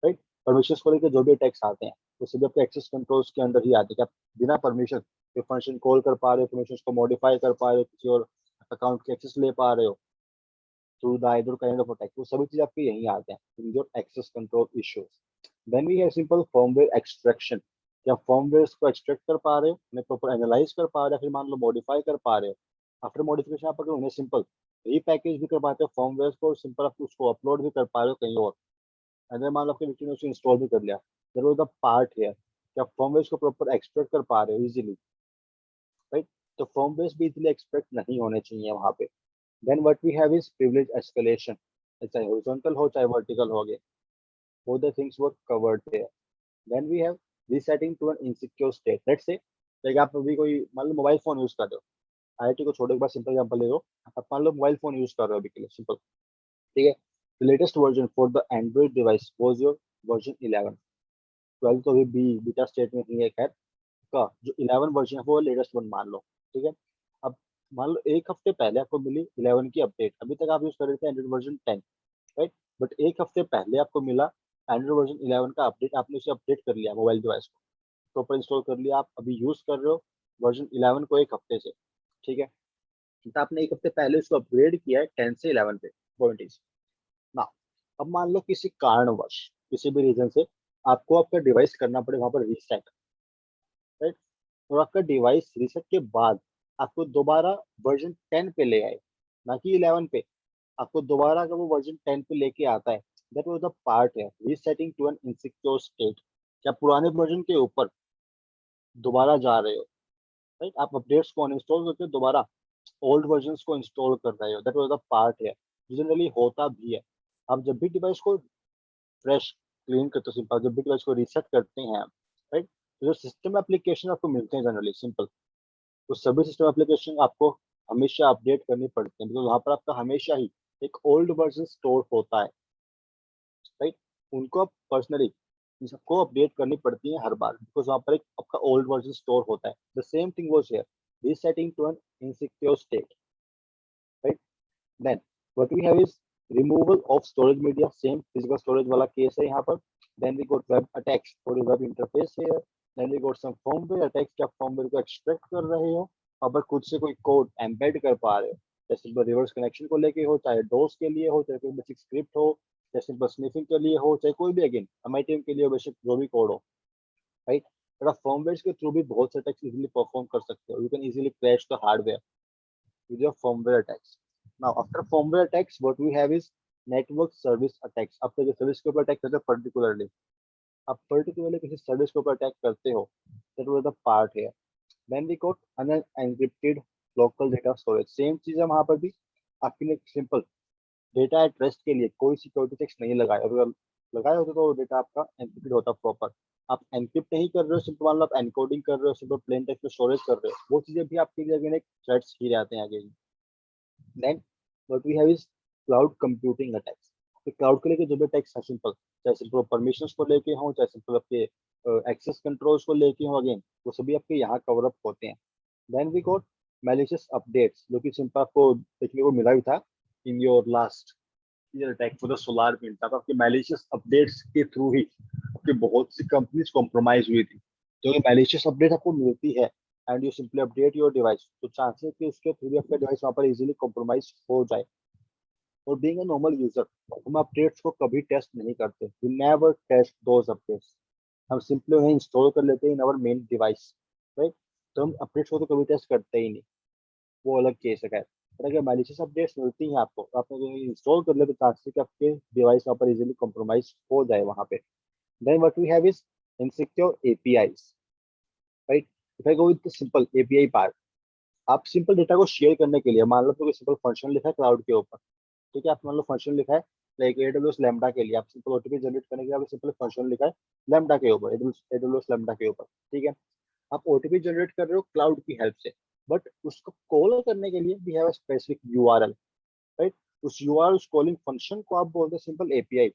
right. Permissions को लेकर जो भी अटैक्स आते हैं वो सभी आपके एक्सेस कंट्रोल्स के अंदर ही आते हैं, कि आप बिना परमिशन के फंक्शन कॉल कर पा रहे हो, परमिशंस को मॉडिफाई कर पा रहे हो, किसी और अकाउंट के एक्सेस ले पा रहे हो through the either kind of attack, वो सभी चीज आपके यहीं आते हैं in your access control issues. Then we have simple firmware extraction, कि आप फर्मवेयर को एक्सट्रैक्ट कर पा रहे हो, उन्हें प्रॉपर एनालाइज कर पा रहे हो, फिर मान लो मॉडिफाई कर पा रहे हो, आफ्टर मॉडिफिकेशन आप अगर उन्हें सिंपल रीपैकेज भी कर पाते हो फर्मवेयर को, सिंपल आप उसको अपलोड भी कर पा रहे हो कहीं और, अगर मान लो आपके विक्टिम ने उसे इंस्टॉल भी कर लिया, there was the part here कि आप फर्मवेयर को प्रॉपर एक्सट्रैक्ट कर पा रहे हो इजीली, राइट। तो फर्मवेयर भी इजीली एक्सट्रैक्ट नहीं होने चाहिए वहां पे। Then what we have is privilege escalation, चाहे हॉरिजॉन्टल हो चाहे वर्टिकल हो गए, both the things were covered there. Then we have resetting to an insecure state. Let's say like आप अभी कोई मान लो मोबाइल फोन यूज कर रहे हो, IoT को छोड़ो, एक बार सिंपल एग्जांपल ले लो, आप मान लो मोबाइल फोन यूज कर रहे हो अभी के लिए सिंपल, ठीक है। The latest version for the Android device was your version 11, 12 तो अभी बी बीटा स्टेट में नहीं है, खैर का जो 11 वर्जन है वो लेटेस्ट वन मान लो, ठीक है। अब मान लो एक हफ्ते पहले आपको मिली 11 की अपडेट, अभी तक आप यूज कर रहे थे एंड्रॉइड वर्जन 10, राइट, बट एक हफ्ते पहले आपको मिला एंड्रॉइड वर्जन 11 का अपडेट, आपने उसे अपडेट कर लिया, मोबाइल डिवाइस को प्रॉपर इंस्टॉल कर लिया, आप अभी यूज कर रहे हो वर्जन 11 को एक हफ्ते से, ठीक है। तो आपने एक हफ्ते पहले उसको अपग्रेड किया है 10 से 11 पे, पॉइंट इज ना। अब मान लो किसी कारणवश किसी भी रीजन से आपको आपका डिवाइस करना पड़े वहां पर रीसेट, राइट, और आपका डिवाइस रीसेट के बाद आपको दोबारा वर्जन 10 पे ले आए, ना कि 11 पे, आपको दोबारा अगर वो वर्जन 10 पे लेके आता है, दैट वाज द पार्ट है resetting to an insecure state. क्या पुराने वर्जन के ऊपर दोबारा जा रहे हो, राइट? आप अपडेट्स को अनइंस्टॉल करके दोबारा ओल्ड वर्जन्स को इंस्टॉल कर रहे हो, दैट वाज द पार्ट है। जनरली होता भी है, आप जब भी डिवाइस को फ्रेश क्लीन करते हो, सिंपल जब भी डिवाइस को रीसेट करते हैं, राइट, तो जो सिस्टम एप्लीकेशन आपको मिलते हैं जनरली सिंपल, तो सभी सिस्टम एप्लीकेशन आपको हमेशा अपडेट करनी पड़ती है, बिकॉज वहाँ पर आपका हमेशा ही एक ओल्ड वर्जन स्टोर होता है, राइट? उनको आप पर्सनली सबको अपडेट करनी पड़ती है हर बार, बिकॉज वहाँ पर एक आपका ओल्ड वर्जन स्टोर होता है। The same thing was here, resetting to an insecure state, right? Then what we have is removal of storage media, same physical storage वाला केस है यहाँ पर। Then we got web attacks for web interface here. Then we got some firmware attacks, क्या firmware को extract कर रहे हो, अगर खुद से कोई कोड एम्बेड कर पा रहे हो, जैसे रिवर्स कनेक्शन को लेके हो, चाहे डोस के लिए हो, चाहे कोई बेसिक स्क्रिप्ट हो, चाहे सिंपल स्निफिंग के लिए हो, चाहे कोई भी अगेन एमआईटीएम के लिए बेसिक जो भी कोड हो, राइट? बट आप फर्मवेयर के थ्रू भी बहुत से अटैक्स इजीली परफॉर्म कर सकते हो। You can easily crash the hardware with your firmware attacks. Now, after firmware attacks, what we have is network service attacks. आपके जो सर्विस के ऊपर अटैक करते हो पर्टिकुलरली, आप पर्टिकुलरली किसी सर्विस के ऊपर अटैक करते हो, that was the part here. Then we got unencrypted local data storage. Same चीज है वहां पर भी, आपके लिए सिंपल डेटा एट रेस्ट के लिए कोई सिक्योरिटी चेक्स नहीं लगाए, अगर लगाए होते तो डेटा आपका एनक्रिप्टेड होता प्रॉपर। आप एनक्रिप्ट नहीं कर रहे हो, सिंपल मान लो आप एनकोडिंग कर रहे हो, सिंपल प्लेन टेक्स्ट में स्टोरेज कर रहे हो, वो चीजें भी आपके लिए अगेन एक थ्रेट्स ही रहते हैं आगे। Then what we have is cloud computing attacks. तो क्लाउड के लेके जो भी अटैक्स है सिंपल, चाहे सिंपल परमिशंस को लेके हो, चाहे सिंपल आपके एक्सेस कंट्रोल्स को लेके हो, अगेन वो सभी आपके यहाँ कवर अप होते हैं। Then we got malicious updates, जो कि सिंपल आपको देखने को मिला भी था in your last year attack for the Solar Wind. तब आपके मैलिशियस अपडेट्स के थ्रू ही आपकी बहुत सी कंपनीज कॉम्प्रोमाइज हुई थी। तो ये मैलिशियस अपडेट आपको मिलती है and you simply update your device, तो चांसेस कि उसके थ्रू भी आपका डिवाइस वहाँ पर इजीली कॉम्प्रोमाइज हो जाए। और बीइंग अ नॉर्मल यूजर, हम अपडेट्स को कभी टेस्ट नहीं करते, we never test those updates. हम सिंपली उन्हें इंस्टॉल कर लेते हैं in our main device, right? तो हम अपडेट्स को तो कभी टेस्ट करते ही नहीं, वो अलग केस है। खैर, पर अगर मैलिशियस अपडेट्स मिलती हैं आपको, तो आपने इंस्टॉल कर ले, तो चांसेस कि आपके डिवाइस वहाँ पर इजीली कॉम्प्रोमाइज हो जाए वहाँ पे। Then what we have is insecure APIs, right? If I go with simple API part, आप सिंपल डेटा को शेयर करने के लिए मान लो तो कोई सिंपल फंक्शन लिखा है क्लाउड के ऊपर, ठीक है? आप मान लो फंक्शन लिखा है लाइक एडब्ल्यूएस लैम्बडा के लिए, आप सिंपल ओटीपी जनरेट करने के लिए आप सिंपल फंक्शन लिखा है लैम्बडा के ऊपर, एडब्ल्यूएस लैम्बडा के ऊपर, ठीक है? आप ओटीपी जनरेट कर रहे हो क्लाउड की हेल्प से, बट उसको कॉल करने के लिए we have a specific URL, right? उस यूआरएल उस कॉलिंग फंक्शन को आप बोलते हैं सिंपल एपीआई,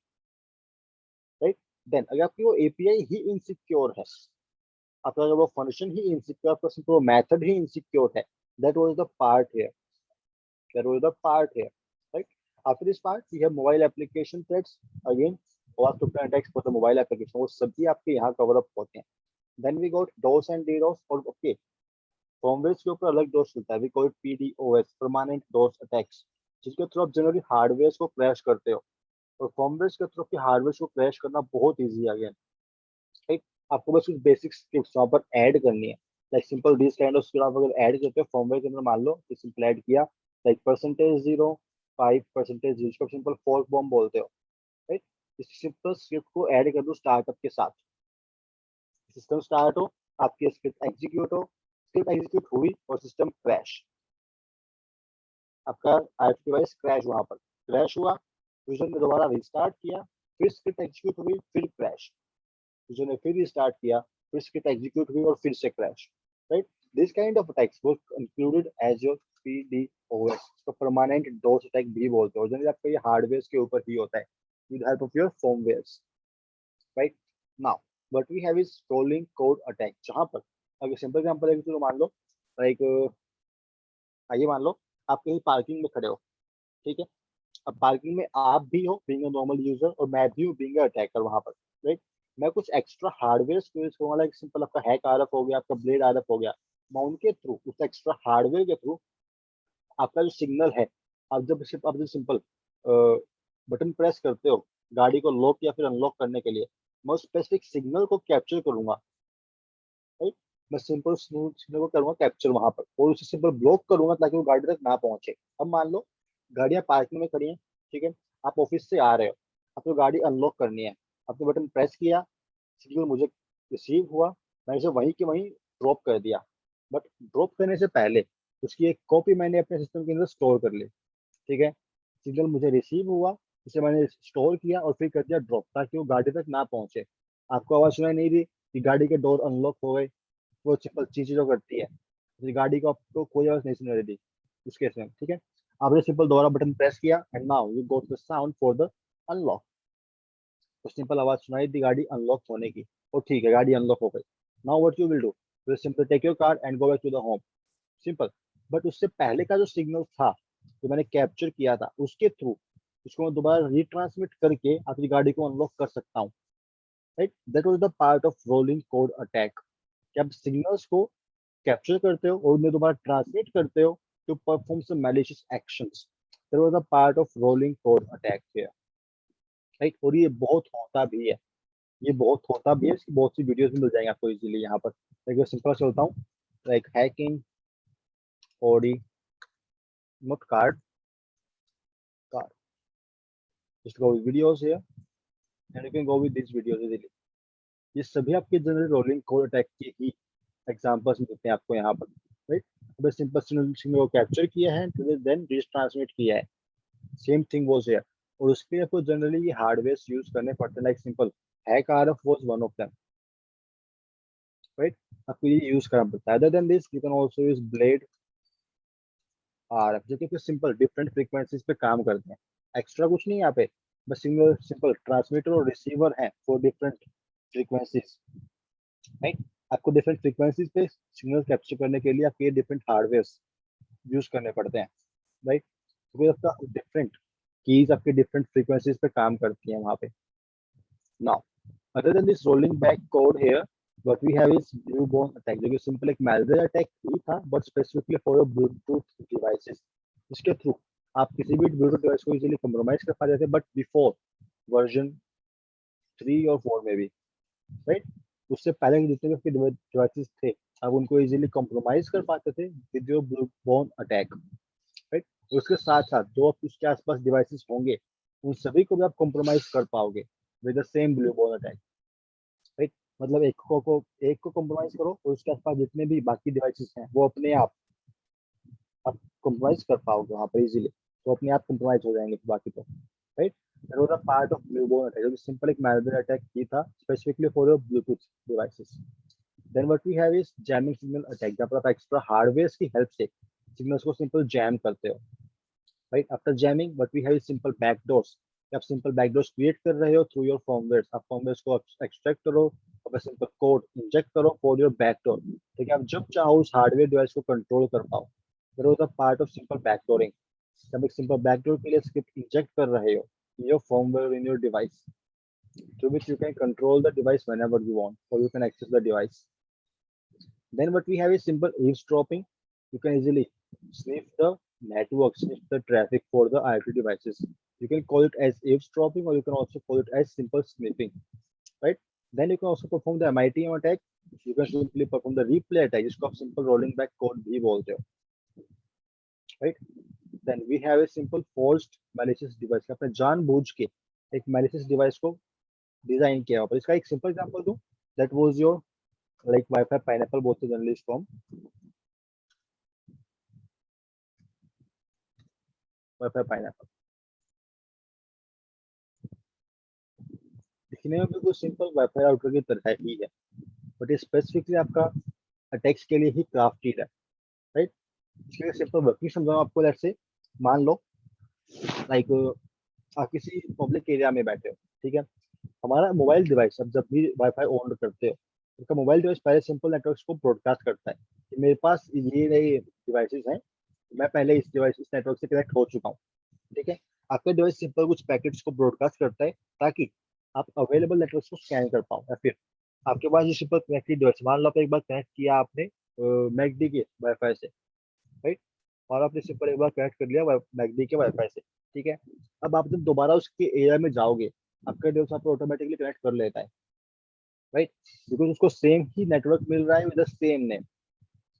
राइट? देन अगर आपकी वो एपीआई ही इनसिक्योर है, आपका अगर वो फंक्शन ही इनसिक्योर, आपका सिंपल वो मेथड ही इनसिक्योर है, that was the part here, that was the part here, right? After this part, we have mobile application threats. Again, OAuth crypto attacks for the mobile application, वो सभी आपके यहाँ cover up होते हैं। Then we got DOS and DDoS, और okay firmware के ऊपर अलग डोस मिलता है, we call it PDoS, permanent DoS attacks, जिसके थ्रू आप जनरली हार्डवेयर को क्रैश करते हो। और फर्मवेयर के थ्रू आपके हार्डवेयर को क्रैश करना बहुत ईजी है अगेन, राइट? आपको बस कुछ बेसिक स्क्रिप्ट्स वहाँ पर ऐड करनी है, like simple this kind of script आप अगर ऐड करते हो फर्मवेयर के अंदर, मान लो कि सिंपल ऐड किया लाइक %0 5% जिसको सिंपल फोर्क बॉम्ब बोलते हो, राइट? इस सिंपल स्क्रिप्ट को ऐड कर दो स्टार्टअप के साथ, सिस्टम स्टार्ट हो, आपकी स्क्रिप्ट एग्जीक्यूट हो, स्क्रिप्ट एग्जीक्यूट हुई और सिस्टम क्रैश, आपका आईओटी डिवाइस क्रैश, वहां पर क्रैश हुआ, यूजर ने दोबारा रिस्टार्ट किया, फिर स्क्रिप्ट एग्जीक्यूट हुई, फिर क्रैश, यूजर ने फिर रिस्टार्ट किया, फिर स्क्रिप्ट एग्जीक्यूट हुई और फिर से crash, right? This kind of attacks वो इंक्लूडेड एज योर पीडीओएस, इसको परमानेंट डोस अटैक भी बोलते हो, जनरली आपका ये हार्डवेयर के ऊपर ही होता है with help of your firmwares, right? Now what we have is stalling code attack, जहां पर अगर सिंपल एग्जांपल है तो मान लो लाइक आइए मान लो आप कहीं पार्किंग में खड़े हो, ठीक है? अब पार्किंग में आप भी हो बीइंग अ नॉर्मल यूजर और मैं भी हूँ बीइंग अ अटैकर वहां पर, राइट? मैं कुछ एक्स्ट्रा हार्डवेयर यूज करूंगा, लाइक सिंपल आपका हैक आरएफ हो गया, आपका ब्लेड आरएफ हो गया, मैं उनके थ्रू उस एक्स्ट्रा हार्डवेयर के थ्रू आपका जो सिग्नल है, आप जब सिंपल बटन प्रेस करते हो गाड़ी को लॉक या फिर अनलॉक करने के लिए, मैं उस स्पेसिफिक सिग्नल को कैप्चर करूंगा, राइट? मैं सिंपल सिग्नल को करूंगा कैप्चर वहां पर और उसे सिंपल ब्लॉक करूंगा ताकि वो गाड़ी तक ना पहुंचे। अब मान लो गाड़ियां पार्किंग में खड़ी हैं, ठीक है? आप ऑफिस से आ रहे हो, आपको गाड़ी अनलॉक करनी है, आपने बटन प्रेस किया, सिग्नल मुझे रिसीव हुआ, मैंने इसे वहीं के वहीं ड्रॉप कर दिया। बट ड्रॉप करने से पहले उसकी एक कॉपी मैंने अपने सिस्टम के अंदर स्टोर कर ली। ठीक है, सिग्नल मुझे रिसीव हुआ, इसे मैंने स्टोर किया और फिर कर दिया ड्रॉप, ताकि वो गाड़ी तक ना पहुंचे। आपको आवाज सुनाई नहीं दी कि गाड़ी के डोर अनलॉक हो गए? वो सिंपल चीज जो करती है, तो गाड़ी को आपको कोई आवाज नहीं सुनाई दी उस केस में। ठीक है, आपने सिंपल दोबारा बटन प्रेस किया and now you go to the sound for the unlock. तो सिंपल आवाज सुनाई दी गाड़ी अनलॉक होने की, और ठीक है, गाड़ी अनलॉक हो गई। Now what you will do, you simple take your car and go back to the home, simple. But उससे पहले का जो सिग्नल था, जो मैंने कैप्चर किया था, उसके थ्रू उसको मैं दोबारा रिट्रांसमिट करके आपकी गाड़ी को अनलॉक कर सकता हूँ। Right, that was the part of rolling code attack. कि आप सिग्नल्स को कैप्चर करते हो और उन्हें दोबारा ट्रांसमिट करते हो to perform some malicious actions. That was the part of rolling code attack here. Right, और ये बहुत होता भी है, ये बहुत होता भी है, इसकी बहुत सी वीडियोस भी मिल जाएंगे आपको इजीली यहाँ पर। एक सिंपल चलता हूँ, like hacking Audi not card, just go with videos here and you can go with these videos easily। ये सभी आपके जनरल रोलिंग कोड अटैक के ही एग्जांपल्स मिलते हैं आपको यहाँ पर। राइट, बस सिंपल सिग्नल को कैप्चर किया है, देन ट्रांसमिट किया है, सेम थिंग वाज हियर। और उसके लिए आपको जनरली ये हार्डवेयर यूज करने पड़ते हैं, like simple hack RF was one of them. Right, आपको ये यूज करना पड़ता है। Other than this you can also use blade RF, जो कि सिंपल डिफरेंट फ्रीक्वेंसीज पे काम करते हैं। एक्स्ट्रा कुछ नहीं यहाँ पे, बस सिंगल सिंपल ट्रांसमीटर और रिसीवर है फॉर डिफरेंट फ्रीक्वेंसीज। राइट, आपको डिफरेंट फ्रीक्वेंसीज पे सिग्नल कैप्चर करने के लिए आपके ये डिफरेंट हार्डवेयर यूज करने पड़ते हैं। राइट, तो आपका डिफरेंट कीज आपके डिफरेंट फ्रीक्वेंसीज पे काम करती हैं वहाँ पे। Now other than this rolling back code here, what we have is newborn attack, जो कि सिंपल एक malware अटैक ही था, but specifically for Bluetooth devices. इसके थ्रू आप किसी भी ब्लूटूथ डिवाइस को इजीली कंप्रोमाइज कर पाते थे, बट बिफोर वर्जन 3 और 4 में भी। राइट, उससे पहले के जितने भी आपके डिवाइसेस थे, आप उनको इजीली कंप्रोमाइज कर पाते थे with your Bluetooth attack. Right, उसके साथ साथ जो आप उसके आसपास डिवाइसेस होंगे, उन सभी को भी आप कंप्रोमाइज कर पाओगे with the same Bluetooth attack. Right, मतलब एक को कॉम्प्रोमाइज करो और उसके आसपास जितने भी बाकी डिवाइसेस हैं वो अपने आप कॉम्प्रोमाइज कर पाओगे वहाँ पर इजीली, तो अपने आप कॉम्प्रोमाइज हो जाएंगे बाकी तो। Right, that was a part of newborn attack, जो सिंपल एक मैलवेयर अटैक ही था specifically for your bluetooth devices. Then what we have is jamming signal attack, जहाँ पर आप एक्स्ट्रा हार्डवेयर की हेल्प से सिग्नल्स को सिंपल जैम करते हो। Right, after jamming what we have is simple backdoors. आप सिंपल बैकडोर्स क्रिएट कर रहे हो थ्रू योर फर्मवेयर, आप फर्मवेयर को एक्सट्रैक्ट करो और सिंपल कोड इंजेक्ट करो फॉर योर बैकडोर, ठीक है, आप जब चाहो उस हार्डवेयर डिवाइस को कंट्रोल कर पाओ। That was the part of simple backdooring. जब एक सिंपल बैकडोर के लिए स्क्रिप्ट इंजेक्ट कर रहे हो in your firmware in your device, through which you can control the device whenever you want or you can access the device. Then what we have is simple eavesdropping. You can easily sniff the network, sniff the traffic for the IoT devices. You can call it as eavesdropping or you can also call it as simple sniffing, right? Then you can also perform the MITM attack. You can simply perform the replay attack, जिसको आप simple rolling back code भी बोलते हो, right? Then we have a simple forced malicious device. आपने जानबूझ के एक malicious device को डिजाइन किया पर इसका एक सिंपल एग्जांपल दूं, that was your like Wi-Fi pineapple बोलते हैं जनरली इसको हम, Wi-Fi pineapple दिखने में बिल्कुल सिंपल वाईफाई राउटर की तरह ही है, बट ये स्पेसिफिकली आपका अटैक्स के लिए ही क्राफ्टेड है, राइट? इसके लिए सिंपल वर्किंग समझाऊं आपको। लेट्स से मान लो लाइक आप किसी पब्लिक एरिया में बैठे हो, ठीक है, हमारा मोबाइल डिवाइस अब जब भी वाईफाई ऑन करते हो, उसका मोबाइल डिवाइस पहले सिंपल नेटवर्क को ब्रॉडकास्ट करता है कि मेरे पास ये नए डिवाइसेस हैं, मैं पहले इस नेटवर्क से कनेक्ट हो चुका हूँ, ठीक है। आपका डिवाइस सिंपल कुछ पैकेट्स को ब्रॉडकास्ट करता है ताकि आप अवेलेबल नेटवर्क को स्कैन कर पाओ, या फिर आपके पास जो सिंपल कनेक्टेड डिवाइस, मान लो आप एक बार कनेक्ट किया आपने मैकडी के वाईफाई से, राइट, और आपने सिंपल एक बार कनेक्ट कर लिया मैकडी के वाईफाई से, ठीक है। अब आप जब दोबारा उसके एरिया में जाओगे, आपका डिवाइस आपको ऑटोमेटिकली कनेक्ट कर लेता है, राइट, बिकॉज उसको सेम ही नेटवर्क मिल रहा है with the same name,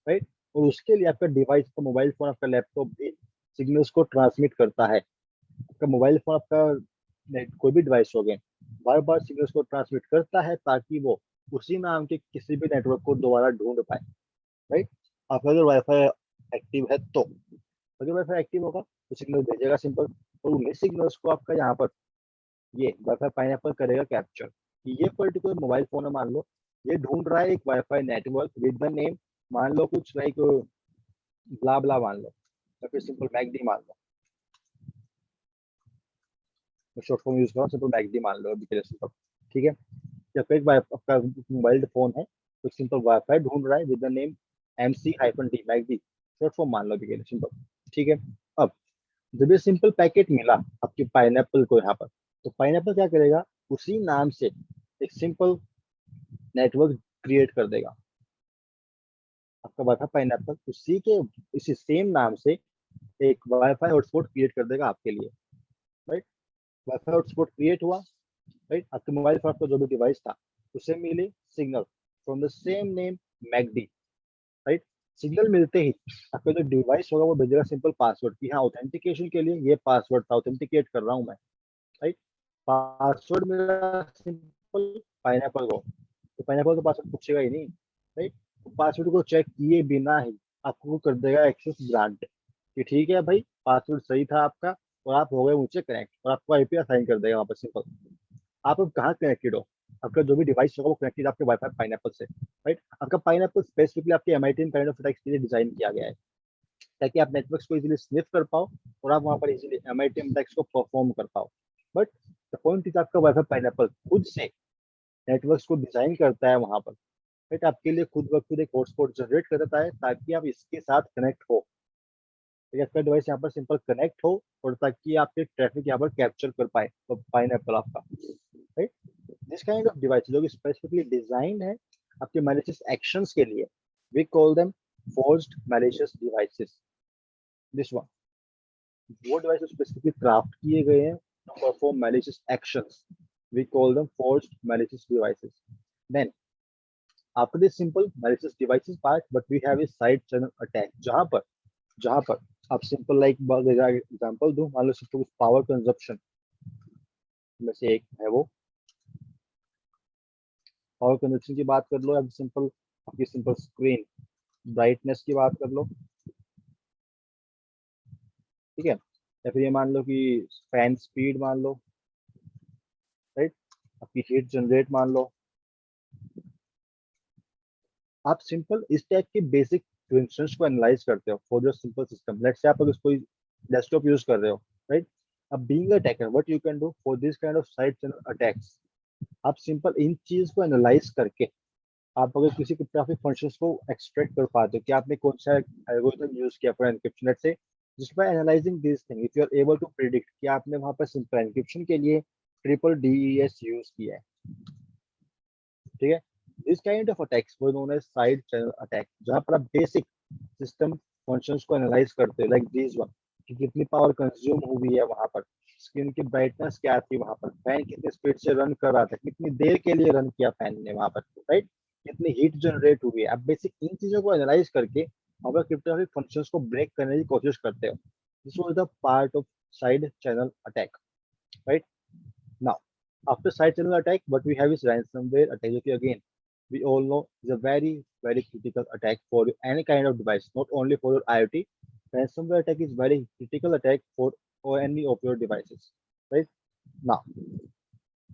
right. और उसके लिए आपका डिवाइस, आपका मोबाइल फोन, आपका लैपटॉप भी सिग्नल्स को ट्रांसमिट करता है। आपका मोबाइल फोन आपका कोई भी डिवाइस हो गए बार बार सिग्नल्स को ट्रांसमिट करता है ताकि वो उसी नाम के किसी भी नेटवर्क को दोबारा ढूंढ पाए, राइट। आपका अगर वाईफाई एक्टिव है तो अगर वाईफाई एक्टिव होगा तो सिग्नल भेजेगा सिंपल, और उन्हीं सिग्नल्स को आपका यहाँ पर ये वाईफाई पाइनएप्पल करेगा कैप्चर कि ये पर्टिकुलर मोबाइल फोन है, मान लो ये ढूंढ रहा है एक wifi network with the name, मान लो कुछ लाइक ब्ला ब्ला मान लो, या फिर सिंपल मैकडी मान लो, शॉर्ट फॉर्म यूज करो, सिंपल मैकडी मान लो अभी के लिए सिंपल, ठीक है। या फिर आपका मोबाइल फोन है तो सिंपल वाईफाई ढूंढ रहा है with the name MC-D McD, short form मान लो अभी के लिए सिंपल, ठीक है। अब जब ये सिंपल पैकेट मिला आपके पाइनएप्पल को यहाँ पर, तो पाइनएप्पल क्या करेगा, उसी नाम से एक सिंपल नेटवर्क क्रिएट कर देगा। आपका वाईफाई पाइनएप्पल उसी के इसी सेम नाम से एक वाईफाई हॉटस्पॉट क्रिएट कर देगा आपके लिए, राइट। वाईफाई हॉटस्पॉट क्रिएट हुआ, राइट। आपके मोबाइल फोन का जो भी डिवाइस था उसे मिले signal from the same name McD, right. Signal मिलते ही आपका जो डिवाइस होगा वो भेजेगा सिंपल पासवर्ड कि हाँ ऑथेंटिकेशन के लिए ये पासवर्ड था, ऑथेंटिकेट कर रहा हूँ मैं, राइट। पासवर्ड मिला सिंपल पाइनएप्पल को, तो पाइनएप्पल तो पासवर्ड पूछेगा ही नहीं, राइट। तो पासवर्ड को चेक किए बिना ही आपको कर देगा एक्सेस ग्रांट कि ठीक है भाई पासवर्ड सही था आपका और आप हो गए मुझसे कनेक्ट, और आपको आईपी असाइन कर देगा वहाँ पर सिंपल। आप अब कहाँ कनेक्टेड हो, आपका जो भी डिवाइस होगा वो कनेक्टेड आपके वाईफाई पाइनएप्पल से, राइट। आपका पाइनएप्पल स्पेसिफिकली आपके एमआईटी काइंड ऑफ अटैक्स के लिए डिजाइन किया गया है ताकि आप नेटवर्क्स को इजीली स्निफ कर पाओ और आप वहाँ पर इजीली एमआईटी अटैक्स को परफॉर्म कर पाओ। बट द पॉइंट इज आपका वाईफाई पाइनएप्पल खुद से नेटवर्क्स को डिजाइन करता है वहाँ पर, राइट। आपके लिए खुद ब खुद एक हॉटस्पॉट जनरेट कर देता है ताकि आप इसके साथ कनेक्ट हो, आपका डिवाइस यहाँ पर सिंपल कनेक्ट हो और ताकि आपके ट्रैफिक यहाँ पर कैप्चर कर पाए तो पाइनएप्पल आपका, right. This kind of device जो कि स्पेसिफिकली डिजाइंड है आपके मैलिशियस एक्शंस के लिए, we call them forced malicious devices. This one वो डिवाइस स्पेसिफिकली क्राफ्ट किए गए हैं to perform malicious actions, we call them forced malicious devices. Then after this simple malicious devices part, but we have a side channel attack जहां पर आप simple like example दूं, मान लो सिंपल पावर कंजप्शन में से एक है वो पावर कंजप्शन की बात कर लो, या सिंपल आपकी सिंपल स्क्रीन ब्राइटनेस की बात कर लो, ठीक है। या फिर ये मान लो कि फैन स्पीड मान लो, राइट। आपकी हीट जनरेट मान लो, आप सिंपल इस टाइप के बेसिक फंक्शंस को एनालाइज करते हो for your simple system. Let's say आप अगर कोई डेस्कटॉप यूज कर रहे हो, राइट। अब being a hacker what you can do for this kind of side channel attacks, आप सिंपल इन चीज को एनालाइज करके आप अगर किसी क्रिप्टोग्राफिक फंक्शंस को एक्सट्रैक्ट कर पाते हो कि आपने कौन सा एल्गोरिथम यूज किया फॉर एनक्रिप्शन, लेट्स से जिस by analysing this thing if you are able to predict कि आपने वहां पर सिंपल एनक्रिप्शन के लिए ट्रिपल DES यूज किया है, ठीक है। दिस काइंड ऑफ अटैक्स वो known as side channel attack, जहां पर आप बेसिक सिस्टम फंक्शंस को एनालाइज करते हो लाइक दिस वन कि कितनी पावर कंज्यूम हुई है वहां पर, स्क्रीन की ब्राइटनेस क्या थी वहां पर, फैन कितनी स्पीड से रन कर रहा था, कितनी देर के लिए रन किया फैन ने वहां पर, राइट। कितनी हीट जनरेट हुई है, आप बेसिक इन चीजों को एनालाइज करके अगर क्रिप्टोग्राफिक फंक्शंस को ब्रेक करने की कोशिश करते हो। This was the part of side channel attack, right. Now after side channel attack what we have is ransomware attack, which again we all know is a very critical attack for any kind of device, not only for your IoT. Ransomware attack is very critical attack for any of your devices, right. Now